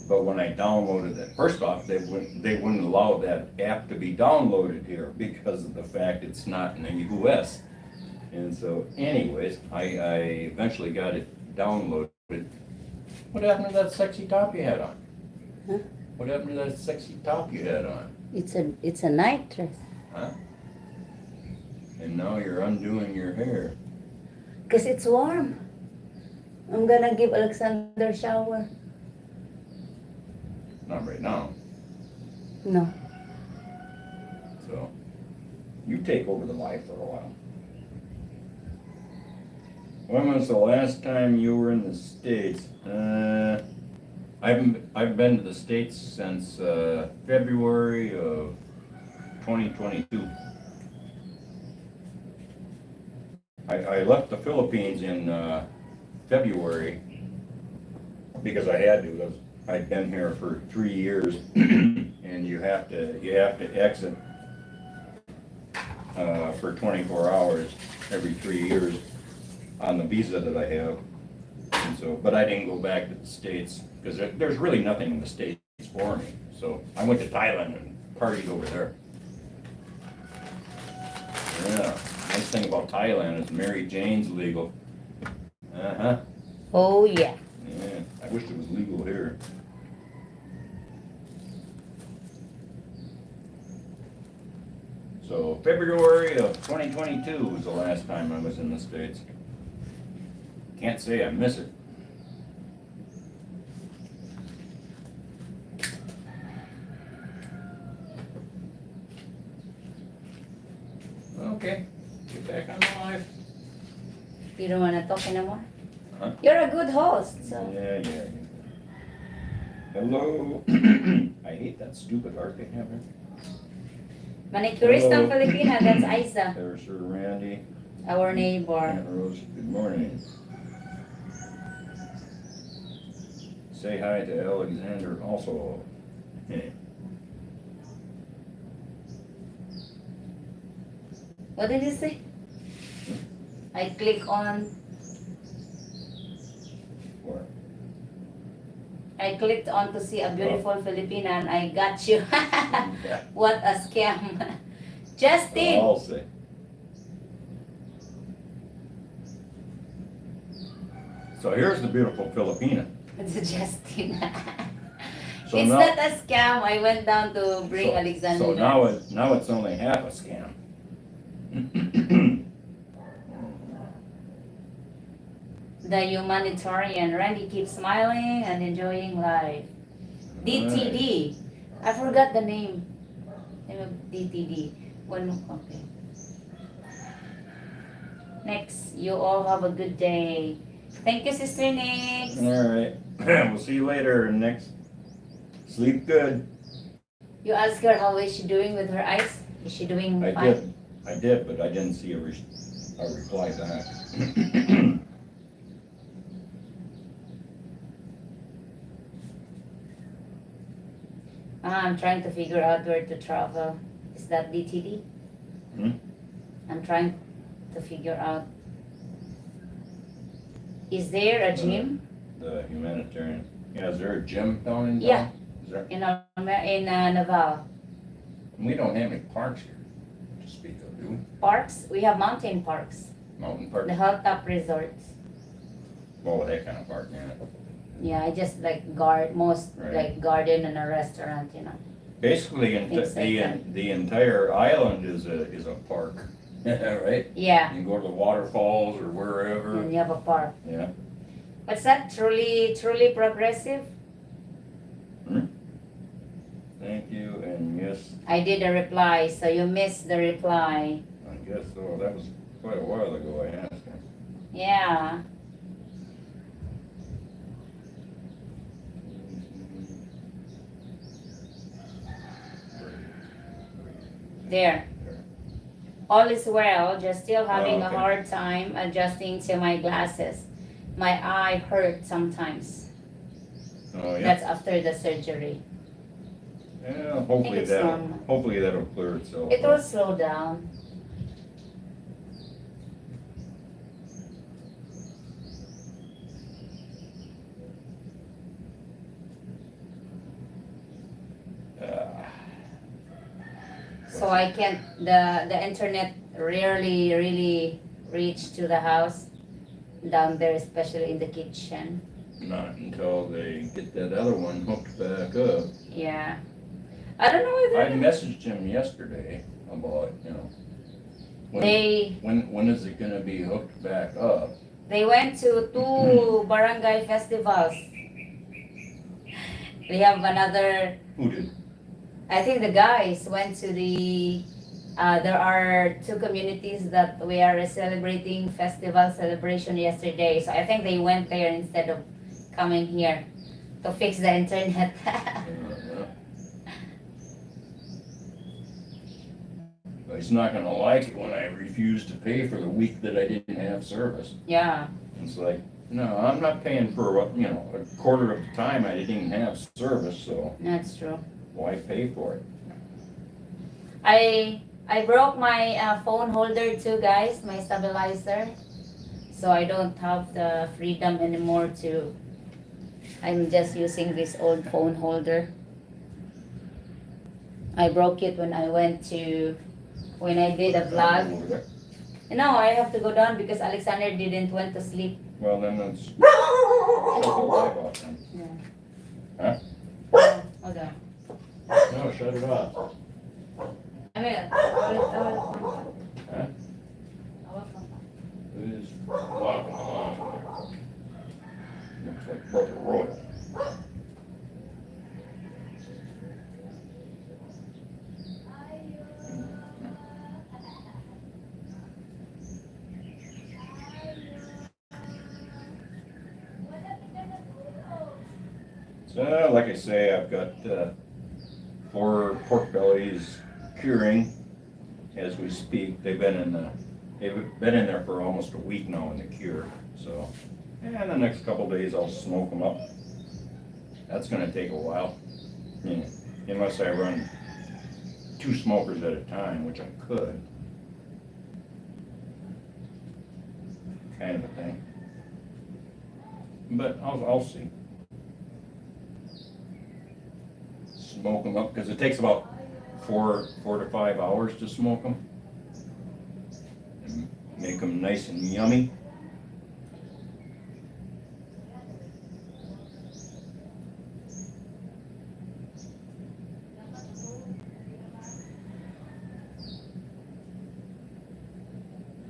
but when I downloaded it, first off, they wouldn't allow that app to be downloaded here because of the fact it's not in the U.S. And so, anyways, I eventually got it downloaded. What happened to that sexy top you had on? Huh? What happened to that sexy top you had on? It's a night dress. Huh? And now you're undoing your hair. Because it's warm. I'm gonna give Alexander a shower. Not right now. No. So, you take over the life for a while. When was the last time you were in the States? I've been to the States since February of 2022. I left the Philippines in February because I had to. Because I'd been here for 3 years, and you have to exit for 24 hours every 3 years on the visa that I have. And so, but I didn't go back to the States because there's really nothing in the States for me. So I went to Thailand and partied over there. Yeah, nice thing about Thailand is Mary Jane's legal. Uh-huh. Oh yeah. Yeah, I wish it was legal here. So February of 2022 was the last time I was in the States. Can't say I miss it. Okay, get back on the live. You don't wanna talk anymore? Huh? You're a good host, so Yeah. Hello. I hate that stupid art they have here. manicurist ng Hello. Filipina, that's Isa, There's Sir Randy. our neighbor. Aunt Rose, good morning. Say hi to Alexander also. Hey. What did you say? I click on, What? I clicked on to see a beautiful Filipina and I got you. Yeah. What a scam. Justin! I'll say. So here's the beautiful Filipina. It's Justin. So It's now, not a scam. I went down to bring Alexander. So now it's only half a scam. The humanitarian. Randy keeps smiling and enjoying life. DTD. I forgot the name. Name of DTD. Okay. Next, you all have a good day. Thank you, Sister Nix. All right. We'll see you later. Next. Sleep good. You ask her how is she doing with her eyes? Is she doing I fine? did, but I didn't see a reply back. I'm trying to figure out where to travel. Is that DTD? Hmm? I'm trying to figure out. Is there a gym? The humanitarian. Yeah, is there a gym down in town? Yeah. Is there? In Naval. We don't have any parks here to speak of, do we? Parks? We have mountain parks. Mountain park? The hilltop resorts. Well, that kind of park, yeah. Yeah, I just like most Right. like garden and a restaurant, you know. Basically, Things like that. the entire island is a park, right? Yeah, You can go to the waterfalls or wherever. and you have a park. Yeah. What's that? Truly progressive? Thank you, and yes, I did a reply, so you missed the reply. I guess so. That was quite a while ago I asked him. Yeah. There. All is well, just still having okay. a hard time adjusting to my glasses. My eye hurts sometimes. Oh, yeah. That's after the surgery. Yeah, hopefully it's that'll, normal. hopefully that'll clear itself It up. will slow down. Ah, So I can't, the internet rarely really reach to the house down there, especially in the kitchen. not until they get that other one hooked back up. Yeah. I don't know I whether messaged him yesterday about, you know, they when is it gonna be hooked back up? they went to two barangay festivals. We have another, Who did? I think the guys went to the there are two communities that we are celebrating festival celebration yesterday. So I think they went there instead of coming here to fix the internet. But he's not gonna like it when I refuse to pay for the week that I didn't have service. Yeah. It's like, no, I'm not paying for what, you know, a quarter of the time I didn't even have service, so That's true. why pay for it? I broke my phone holder too, guys, my stabilizer. So I don't have the freedom anymore to. I'm just using this old phone holder. I broke it when I did a vlog. Over there. No, I have to go down because Alexander didn't went to sleep. Well, then let's shut the light off then. Yeah. Huh? Hold on. No, shut it off. I mean, Huh? Who's walking along there? Looks like Brother Royal. So, like I say, I've got 4 pork bellies curing as we speak. They've been in there for almost a week now in the cure. So, and the next couple days I'll smoke them up. That's gonna take a while, unless I run 2 smokers at a time, which I could. Kind of a thing. But I'll see. Smoke them up, because it takes about 4 to 5 hours to smoke them. And make them nice and yummy.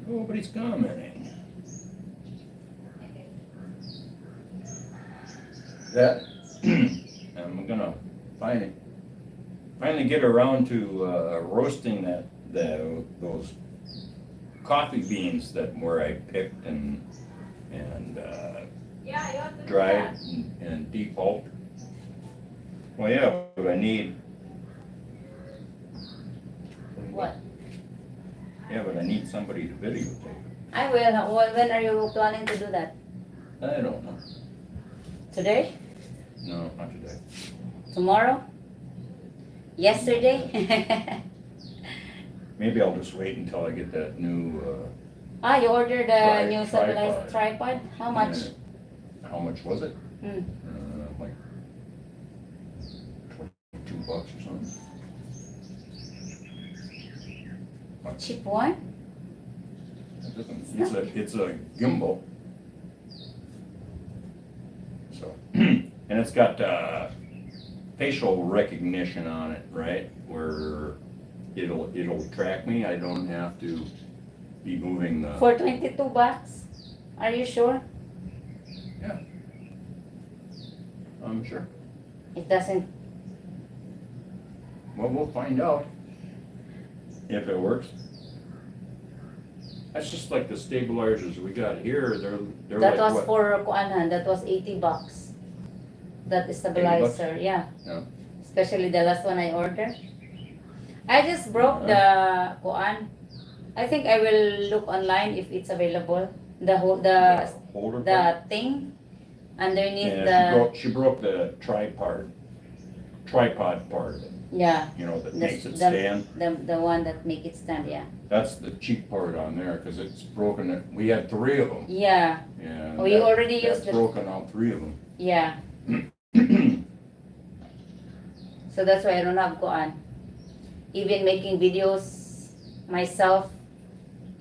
Nobody's commenting. That, I'm gonna finally get around to roasting those coffee beans where I picked and yeah, you have to do dried that. and depulped. Well, yeah, but I need. What? Yeah, but I need somebody to videotape. I will. When are you planning to do that? I don't know. Today? No, not today. Tomorrow? Yesterday? Maybe I'll just wait until I get that new. You ordered a new Tripod. stabilized tripod? How much? How much was it? Hmm. Like $22 or something. Cheap one? It's a gimbal. So, and it's got facial recognition on it, right? Where it'll track me. I don't have to be moving the. For $22? Are you sure? Yeah. I'm sure. It doesn't. Well, we'll find out if it works. That's just like the stabilizers we got here. They're That like was what? for kuanan. That was $80. That stabilizer, yeah. Yeah. Especially the last one I ordered. I just broke the kuan. I think I will look online if it's available. The Holder. the thing. underneath And the she broke the tripod part of it, yeah you know, that the, makes it the, stand. the one that make it stand. Yeah. That's the cheap part on there, cause it's broken it, we had 3 of them. Yeah. And Oh, you that- already that's used the broken all 3 of them. yeah. So that's why I don't have kuan. Even making videos myself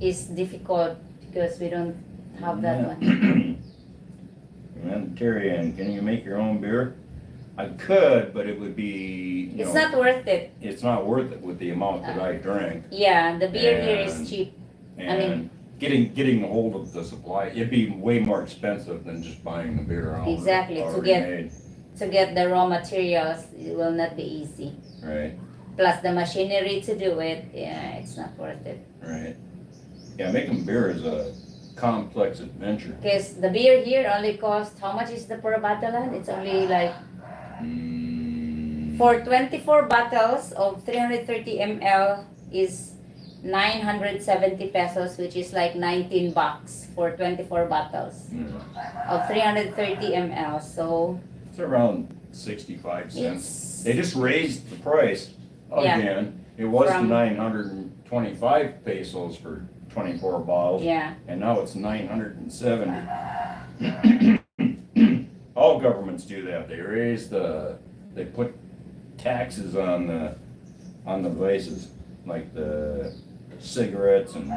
is difficult because we don't have that one. And Terry Ann, can you make your own beer? I could, but it would be, It's not worth it. it's not worth it with the amount that I drink. Yeah, the beer here And- is cheap. And getting a hold of the supply, it'd be way more expensive than just buying the beer already, Exactly, to already get- made. To get the raw materials, it will not be easy. Right, Plus the machinery to do it, yeah, it's not worth it. right. Yeah, making beer is a complex adventure. Because the beer here only costs, how much is the per bottle? It's only like, for 24 bottles of 330 ml is 970 pesos, which is like 19 bucks for 24 bottles Yeah. of 330 ml. So It's around 65 cents. it's, They just raised the price Yeah. again. It was From- 925 pesos for 24 bottles, yeah, and now it's 970. All governments do that. They put taxes on the vices, like the cigarettes and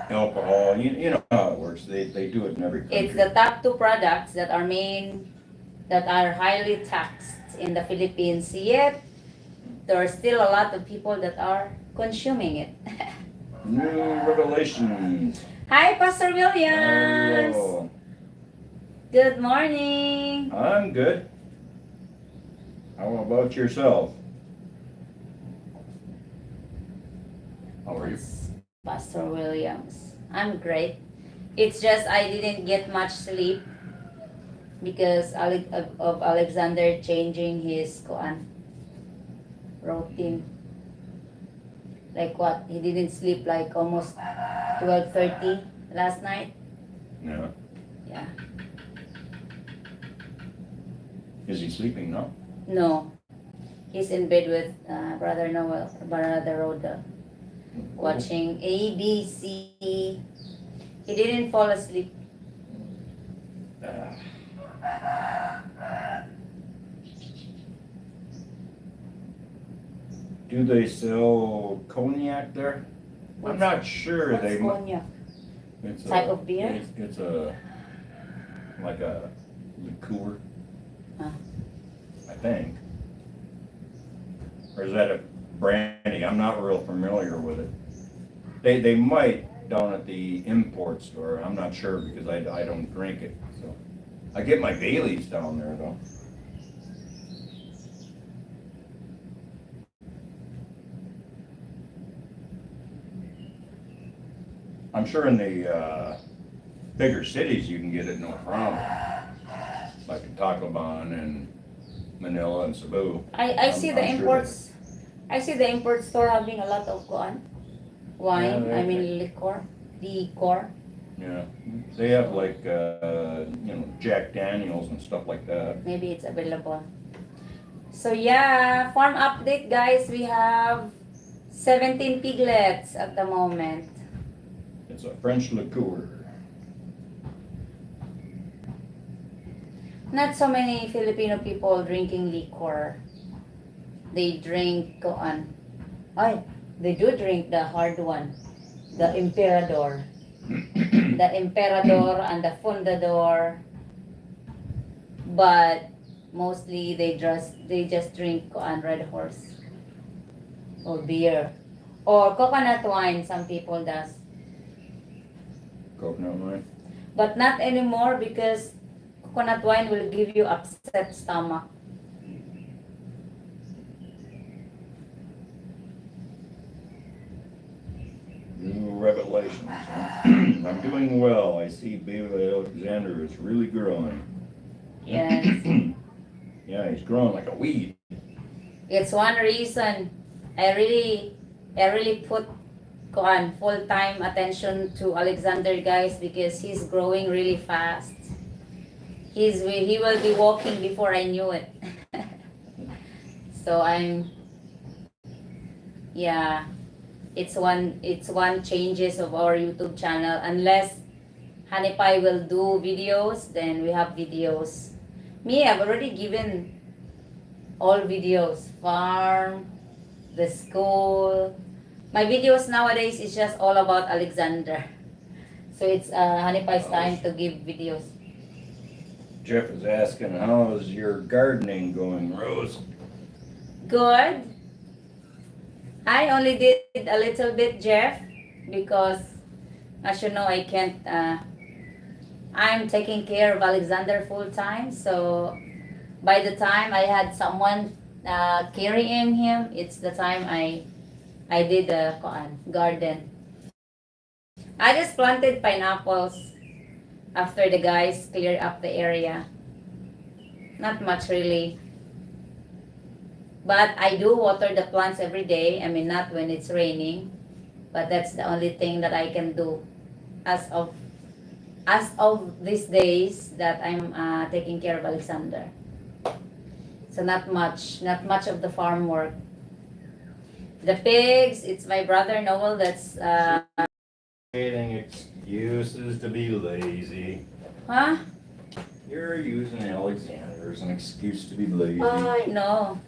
alcohol. You know how it works. They do it in every country. it's the top 2 products that are highly taxed in the Philippines. Yet there are still a lot of people that are consuming it. New revelations. Hi, Pastor Williams. Hello. Good morning. I'm good. How about yourself? How are you? Pastor Williams. I'm great. It's just I didn't get much sleep because of Alexander changing his routine. Like what? He didn't sleep like almost 12:30 last night. Yeah. Yeah. Is he sleeping now? No. He's in bed with Brother Noel, Brother Rhoda, watching ABC. He didn't fall asleep. Do they sell cognac there? I'm not sure. What's They. cognac? It's Type of beer? It's like a liqueur. Huh. I think. Or is that a brandy? I'm not real familiar with it. They might down at the import store. I'm not sure because I don't drink it. So I get my Baileys down there though. I'm sure in the bigger cities you can get it no problem. Like in Tacloban and Manila and Cebu. I see the I'm sure imports. I see the import store having a lot of wine. Yeah, I mean liquor. Yeah, they have like, Jack Daniels and stuff like that. Maybe it's available. So yeah, farm update guys. We have 17 piglets at the moment. It's a French liqueur. Not so many Filipino people drinking liquor. They drink they do drink the hard one, the Emperador, the Emperador and the Fundador. But mostly they just drink Red Horse or beer or coconut wine. Some people does, Coconut wine. but not anymore because coconut wine will give you upset stomach. New revelations. I'm doing well. I see baby Alexander is really growing. Yes. Yeah, he's growing like a weed. It's one reason I really put full-time attention to Alexander guys because he's growing really fast. he will be walking before I knew it. So yeah, it's one changes of our YouTube channel. Unless Honey Pie will do videos, then we have videos. Me, I've already given all videos, farm, the school. My videos nowadays is just all about Alexander. So it's Honey Pie's time to give videos. Jeff is asking, how's your gardening going, Rose? Good. I only did a little bit, Jeff, because as you know, I can't. I'm taking care of Alexander full time, so by the time I had someone carrying him, it's the time I did the garden. I just planted pineapples after the guys cleared up the area. Not much really. But I do water the plants every day. I mean, not when it's raining. But that's the only thing that I can do as of these days that I'm taking care of Alexander. So not much of the farm work. The pigs, it's my brother Noel that's Creating excuses to be lazy. huh? You're using Alexander as an excuse to be lazy. I know.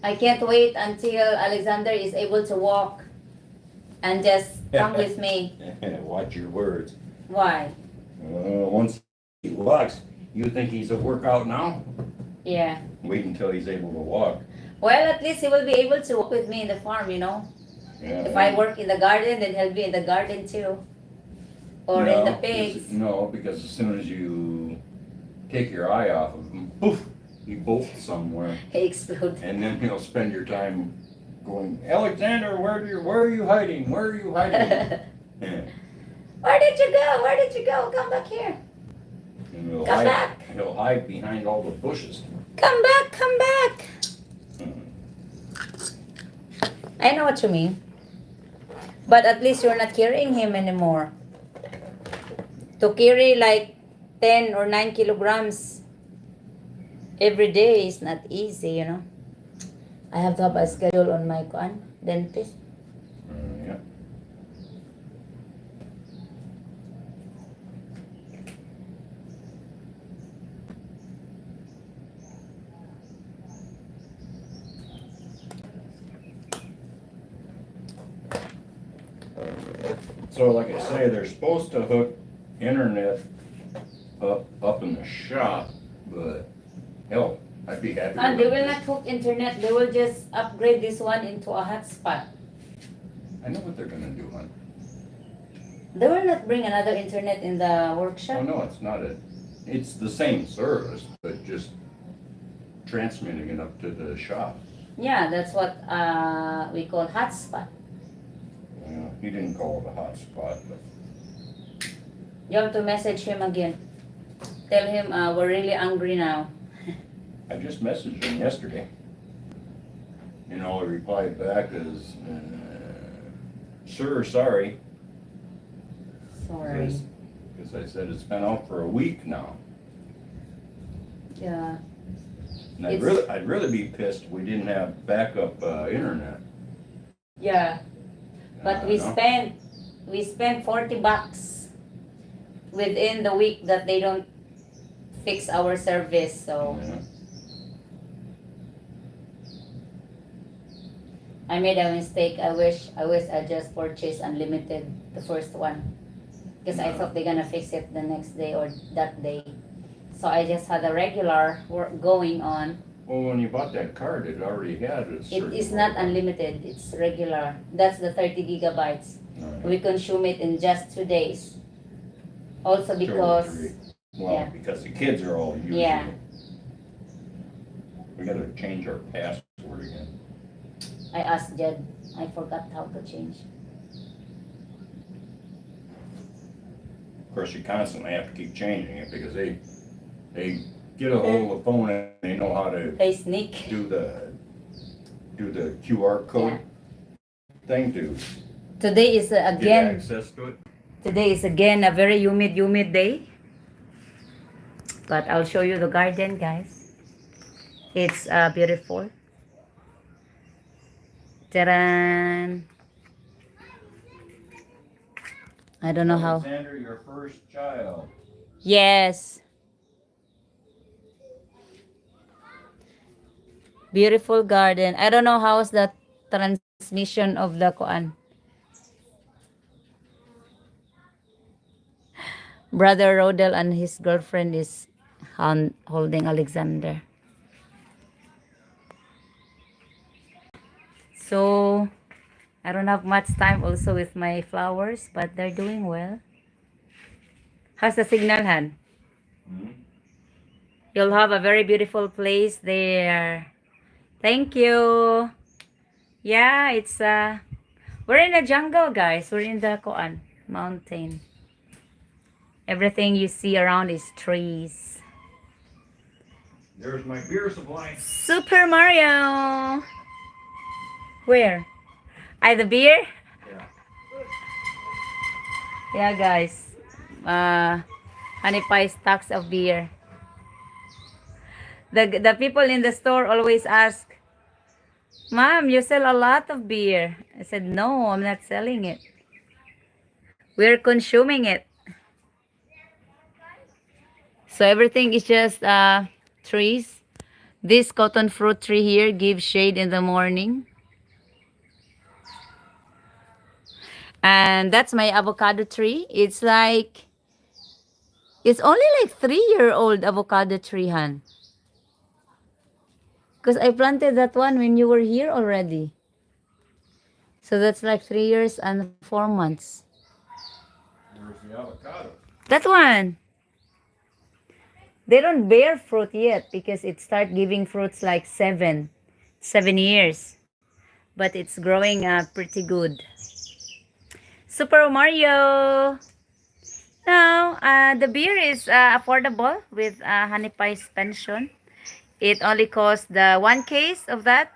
I can't wait until Alexander is able to walk and just come with me. Watch your words. Why? Once he walks, you think he's a workout now? Yeah. Wait until he's able to walk. Well, at least he will be able to walk with me in the farm, you know. Yeah. If I work in the garden, then he'll be in the garden too. Or in the pigs. No, because as soon as you take your eye off of him, poof, he bolts somewhere. He explodes. And then he'll spend your time going, Alexander, where are you hiding? Where are you hiding? Yeah. Where did you go? Where did you go? Come back here. And he'll Come hide, back. He'll hide behind all the bushes. Come back, come back. I know what you mean. But at least you're not carrying him anymore. To carry like 10 or 9 kilograms every day is not easy, you know. I have to have a schedule on my dentist. Yeah. So like I say, they're supposed to hook internet up in the shop, but hell, I'd be happy. And they with will this. not hook internet. They will just upgrade this one into a hotspot. I know what they're gonna do, hon. They will not bring another internet in the Oh workshop. no, it's the same service, but just transmitting it up to the shop. Yeah, that's what we call hotspot. Yeah, he didn't call it a hotspot, but You have to message him again. Tell him we're really angry now. I just messaged him yesterday. And all he replied back is, sure, sorry. Sorry. Because I said it's been out for a week now. Yeah. And I'd really be pissed if we didn't have backup internet. Yeah. But we No. spent $40 within the week that they don't fix our service. So Yeah. I made a mistake. I wish I just purchased unlimited, the first one. Because I thought they're gonna fix it the next day or that day. So I just had a regular work going on. Well, when you bought that card, it already had a It certain. is not unlimited, it's regular. That's the 30 gigabytes. Alright. We consume it in just 2 days. Also 2 or because, 3. Well, yeah. because the kids are all using Yeah. it. We gotta change our password again. I asked Jed, I forgot how to change. Of course, you constantly have to keep changing it because they get a hold of the phone and they know how to They sneak. do the QR code thing to Today is get again, access to it. Today is again a very humid day. But I'll show you the garden, guys. It's beautiful. Taran! I don't know how. Alexander, your first child. Yes. Beautiful garden. I don't know how's the transmission of the kuan. Brother Rodel and his girlfriend is holding Alexander. So I don't have much time also with my flowers, but they're doing well. How's the signal, Han? Hmm? You'll have a very beautiful place there. Thank you. Yeah, it's we're in the jungle, guys. We're in the Koan mountain. Everything you see around is trees. There's my beer supply. Super Mario. Where? The beer? Yeah. Yeah, guys. Honey Pie stocks of beer. The people in the store always ask, Mom, you sell a lot of beer. I said, no, I'm not selling it. We're consuming it. So everything is just trees. This cotton fruit tree here gives shade in the morning. And that's my avocado tree. It's only like 3-year-old avocado tree, Han. Because I planted that one when you were here already. So that's like 3 years and 4 months. Where's the avocado? That one. They don't bear fruit yet because it start giving fruits like 7 years. But it's growing pretty good. Super Mario. Now, the beer is affordable with Honey Pie's pension. It only costs the 1 case of that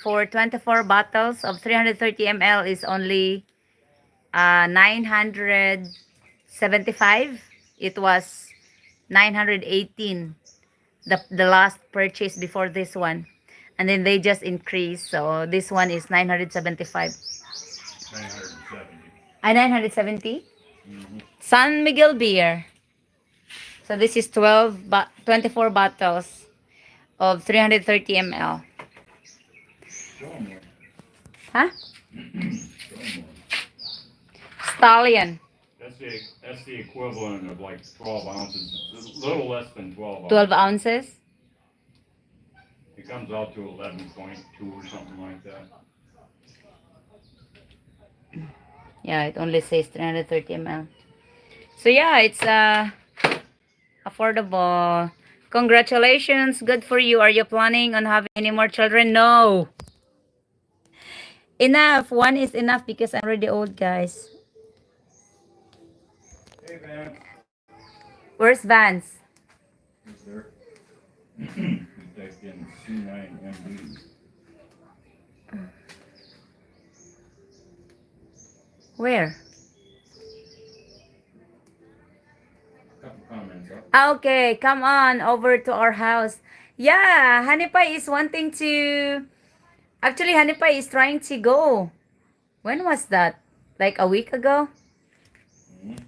for 24 bottles of 330 ml is only 975. It was 918 the last purchase before this one, and then they just increased, so this one is 975. 970. 970. Mm-hmm. San Miguel beer. So this is 24 bottles of 330 ml. Show 'em one. Huh? Show 'em one. Stallion. That's the equivalent of like 12 ounces. It's a little less than 12 12 ounces. ounces. It comes out to 11.2 or something like that. Yeah, it only says 330 ml. So yeah, it's affordable. Congratulations. Good for you. Are you planning on having any more children? No. Enough. One is enough because I'm already old, guys. Hey, Vance. Where's Vance? Is there? You typed in C9MB. Where? Couple comments up. Okay, come on over to our house. Yeah, Honey Pie is wanting to... Actually, Honey Pie is trying to go. When was that? Like a week ago? Mm-hmm.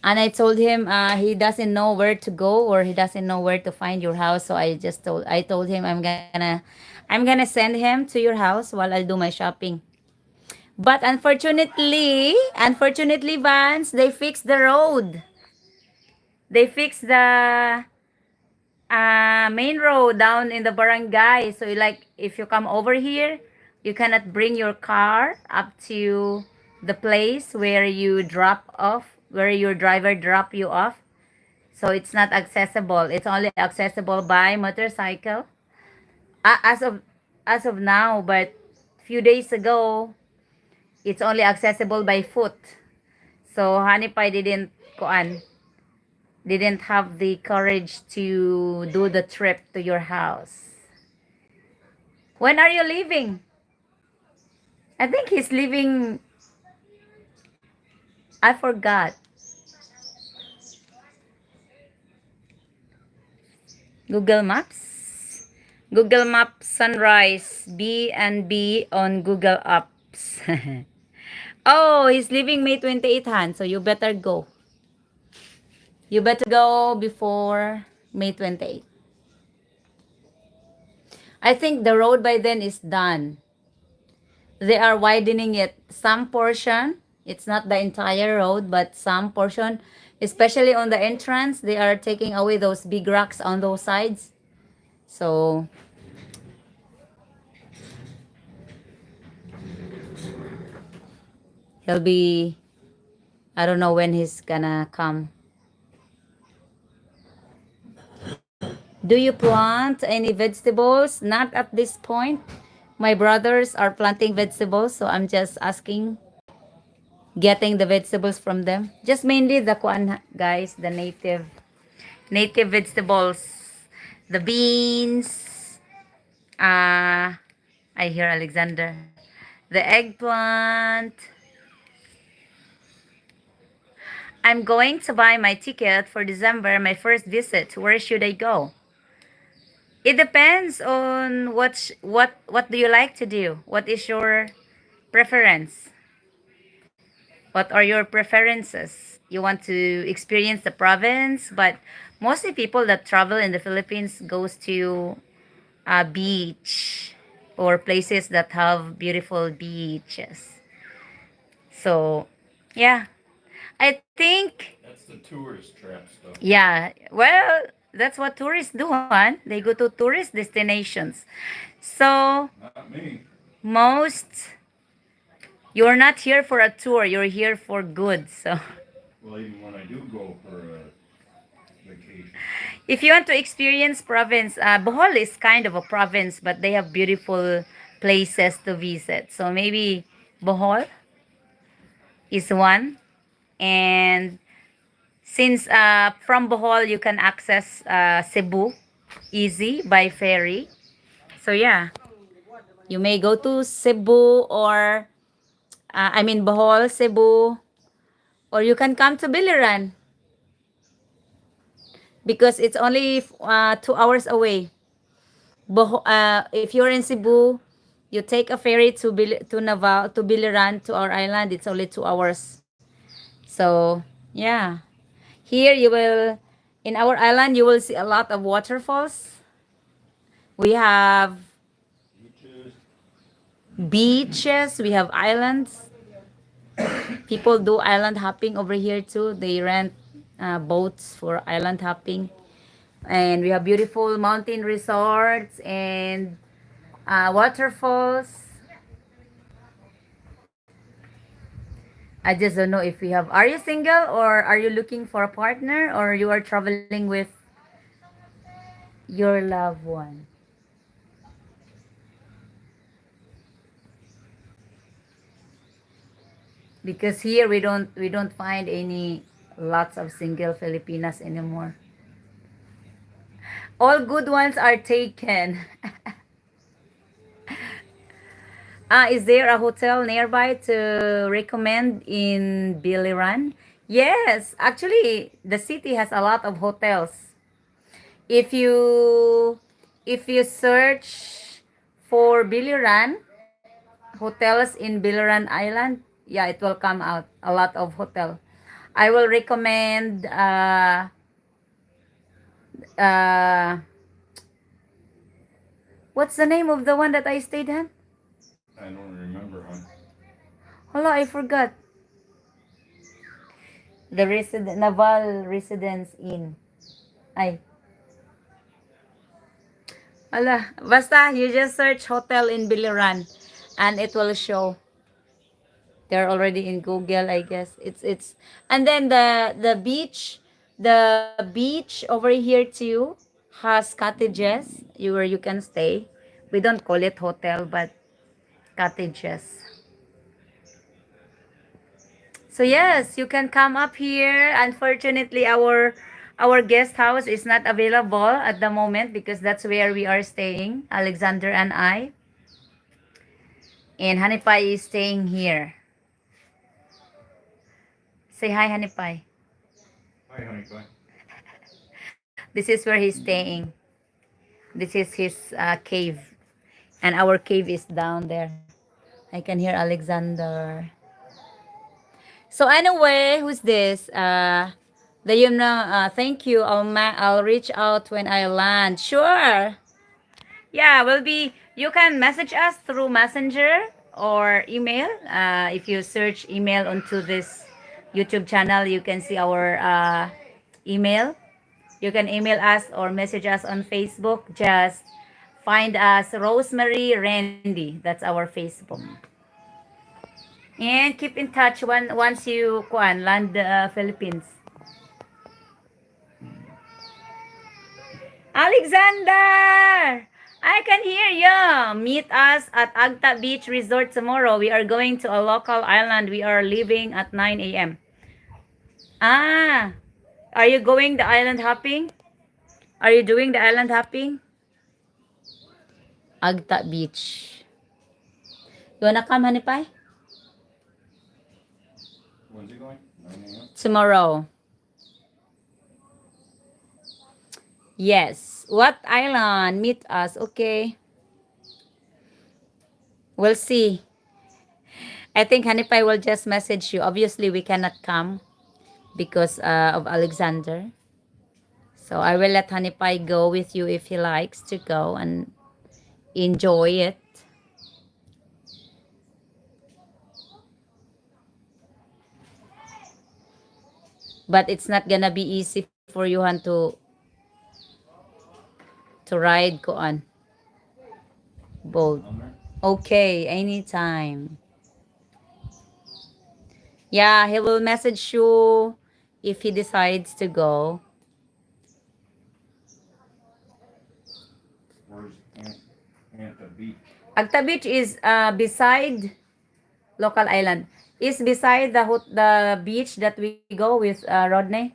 And I told him he doesn't know where to go or he doesn't know where to find your house. So I told him I'm gonna send him to your house while I do my shopping. But unfortunately, Vance, they fixed the road. They fixed the main road down in the barangay. So like if you come over here, you cannot bring your car up to the place where you drop off, where your driver drop you off. So it's not accessible. It's only accessible by motorcycle. As of now, but few days ago, it's only accessible by foot. So Honey Pie didn't have the courage to do the trip to your house. When are you leaving? I think he's leaving I forgot. Google Maps. Google Maps sunrise B and B on Google Apps. Oh, he's leaving May 28th, Han. So you better go. You better go before May 28th. I think the road by then is done. They are widening it. Some portion, it's not the entire road, but some portion, especially on the entrance, they are taking away those big rocks on those sides. So he'll be, I don't know when he's gonna come. Do you plant any vegetables? Not at this point. My brothers are planting vegetables, so I'm just asking, getting the vegetables from them. Just mainly the kuan, guys, the native vegetables, the beans. I hear Alexander. The eggplant. I'm going to buy my ticket for December, my first visit. Where should I go? It depends on what do you like to do? What is your preference? What are your preferences? You want to experience the province, but mostly people that travel in the Philippines goes to a beach or places that have beautiful beaches. So, yeah, I think That's the tourist trap stuff. yeah, well, that's what tourists do, huh? They go to tourist destinations. So, Not me. most, you're not here for a tour, you're here for good. So, Well, even when I do go for a vacation. if you want to experience province, Bohol is kind of a province, but they have beautiful places to visit. So, maybe Bohol is one. And since from Bohol, you can access Cebu easy by ferry. So, yeah. You may go to Cebu or, I mean, Bohol, Cebu, or you can come to Biliran because it's only 2 hours away. If you're in Cebu, you take a ferry to Naval, to Biliran, to our island. It's only 2 hours. So, yeah. Here you will, in our island, you will see a lot of waterfalls. We have Beaches. beaches, we have islands. People do island hopping over here too. They rent boats for island hopping. And we have beautiful mountain resorts and waterfalls. I just don't know if we have. Are you single or are you looking for a partner or you are traveling with your loved one? Because here we don't find any lots of single Filipinas anymore. All good ones are taken. Is there a hotel nearby to recommend in Biliran? Yes, actually, the city has a lot of hotels. If you search for Biliran, hotels in Biliran Island, yeah, it will come out a lot of hotel. I will recommend uh what's the name of the one that I stayed in? I don't remember, huh? Hello, I forgot. The Naval Residence Inn. Ay, ala, basta you just search hotel in Biliran and it will show. They're already in Google, I guess. It's and then the beach over here too has cottages where you can stay. We don't call it hotel but cottages. So yes, you can come up here. Unfortunately, our guest house is not available at the moment because that's where we are staying, Alexander and I. And Hanipai is staying here. Say hi, Honey Pie. Hi, honey pie. This is where he's staying. This is his cave. And our cave is down there. I can hear Alexander. So anyway, who's this? Thank you. I'll reach out when I land. Sure. Yeah, will be. You can message us through Messenger or email. If you search email onto this YouTube channel, you can see our email. You can email us or message us on Facebook. Just find us Rosemary Randy. That's our Facebook. And keep in touch once you land the Philippines. Alexander! I can hear you. Meet us at Agta Beach Resort tomorrow. We are going to a local island. We are leaving at 9 a.m. Ah, are you going the island hopping? Are you doing the island hopping? Agta Beach. You wanna come, Honey Pie? When's it going? 9 a.m.? Tomorrow. Yes. What island? Meet us. Okay. We'll see. I think Honey Pie will just message you. Obviously, we cannot come because of Alexander. So I will let Honey Pie go with you if he likes to go and enjoy it. But it's not gonna be easy for you Han to ride ko on boat. Okay, anytime. Yeah, he will message you if he decides to go. Where's Anta Beach? Agta Beach is beside local island. Is beside the beach that we go with Rodney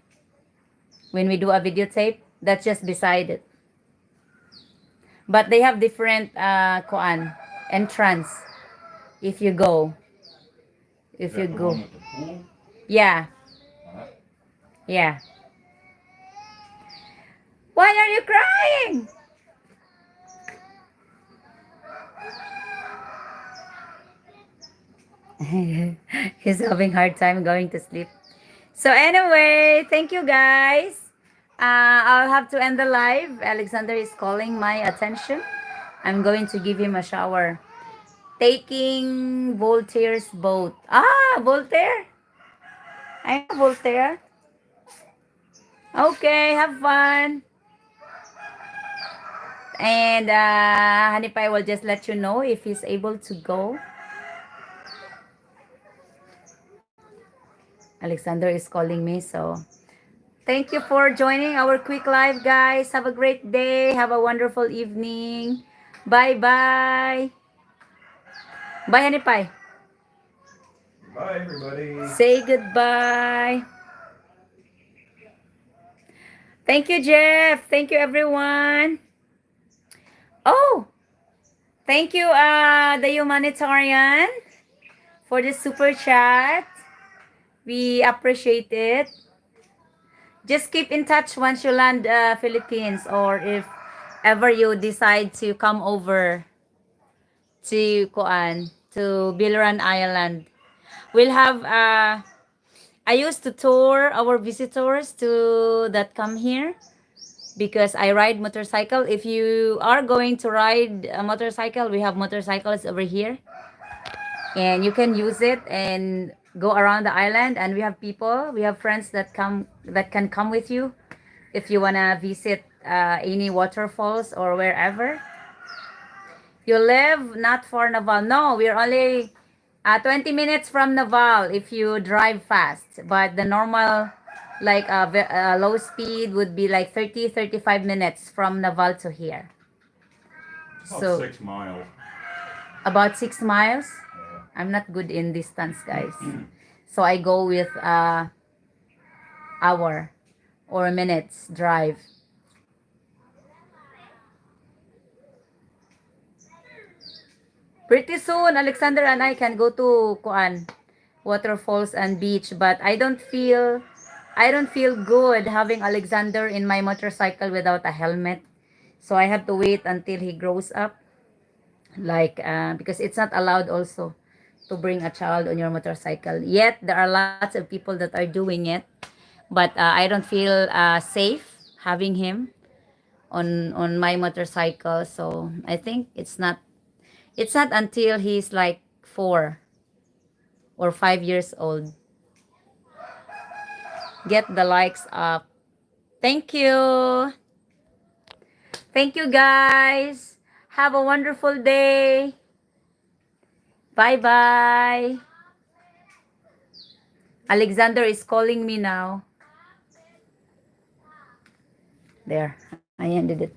when we do a videotape. That's just beside it. But they have different entrance if you go. Is If you that the go. one with the pool? Yeah. Uh-huh. Yeah. Why are you crying? He's having hard time going to sleep. So anyway, thank you guys. I'll have to end the live. Alexander is calling my attention. I'm going to give him a shower. Taking Voltaire's boat. Ah, Voltaire. I know Voltaire. Okay, have fun. And Honey Pie will just let you know if he's able to go. Alexander is calling me, so thank you for joining our quick live, guys. Have a great day. Have a wonderful evening. Bye-bye. Bye, Honey Pie. Bye, everybody. Say goodbye. Thank you, Jeff. Thank you, everyone. Oh, thank you, the humanitarian, for the super chat. We appreciate it. Just keep in touch once you land Philippines, or if ever you decide to come over to Bilran Island. We'll have I used to tour our visitors to that come here because I ride motorcycle. If you are going to ride a motorcycle, we have motorcycles over here and you can use it and go around the island. And we have friends that can come with you if you want to visit any waterfalls or wherever. You live not far Naval. No, we're only 20 minutes from Naval if you drive fast. But the normal, like low speed would be like 35 minutes from Naval to here. About So 6 miles. about 6 miles. Yeah. I'm not good in distance, guys. So I go with hour or minutes drive. Pretty soon, Alexander and I can go to Kuan, waterfalls and beach, but I don't feel good having Alexander in my motorcycle without a helmet. So I have to wait until he grows up, like because it's not allowed also to bring a child on your motorcycle. Yet there are lots of people that are doing it, but I don't feel safe having him on my motorcycle. So I think it's not until he's like 4 or 5 years old. Get the likes up. Thank you. Thank you, guys. Have a wonderful day. Bye bye. Alexander is calling me now. There, I ended it.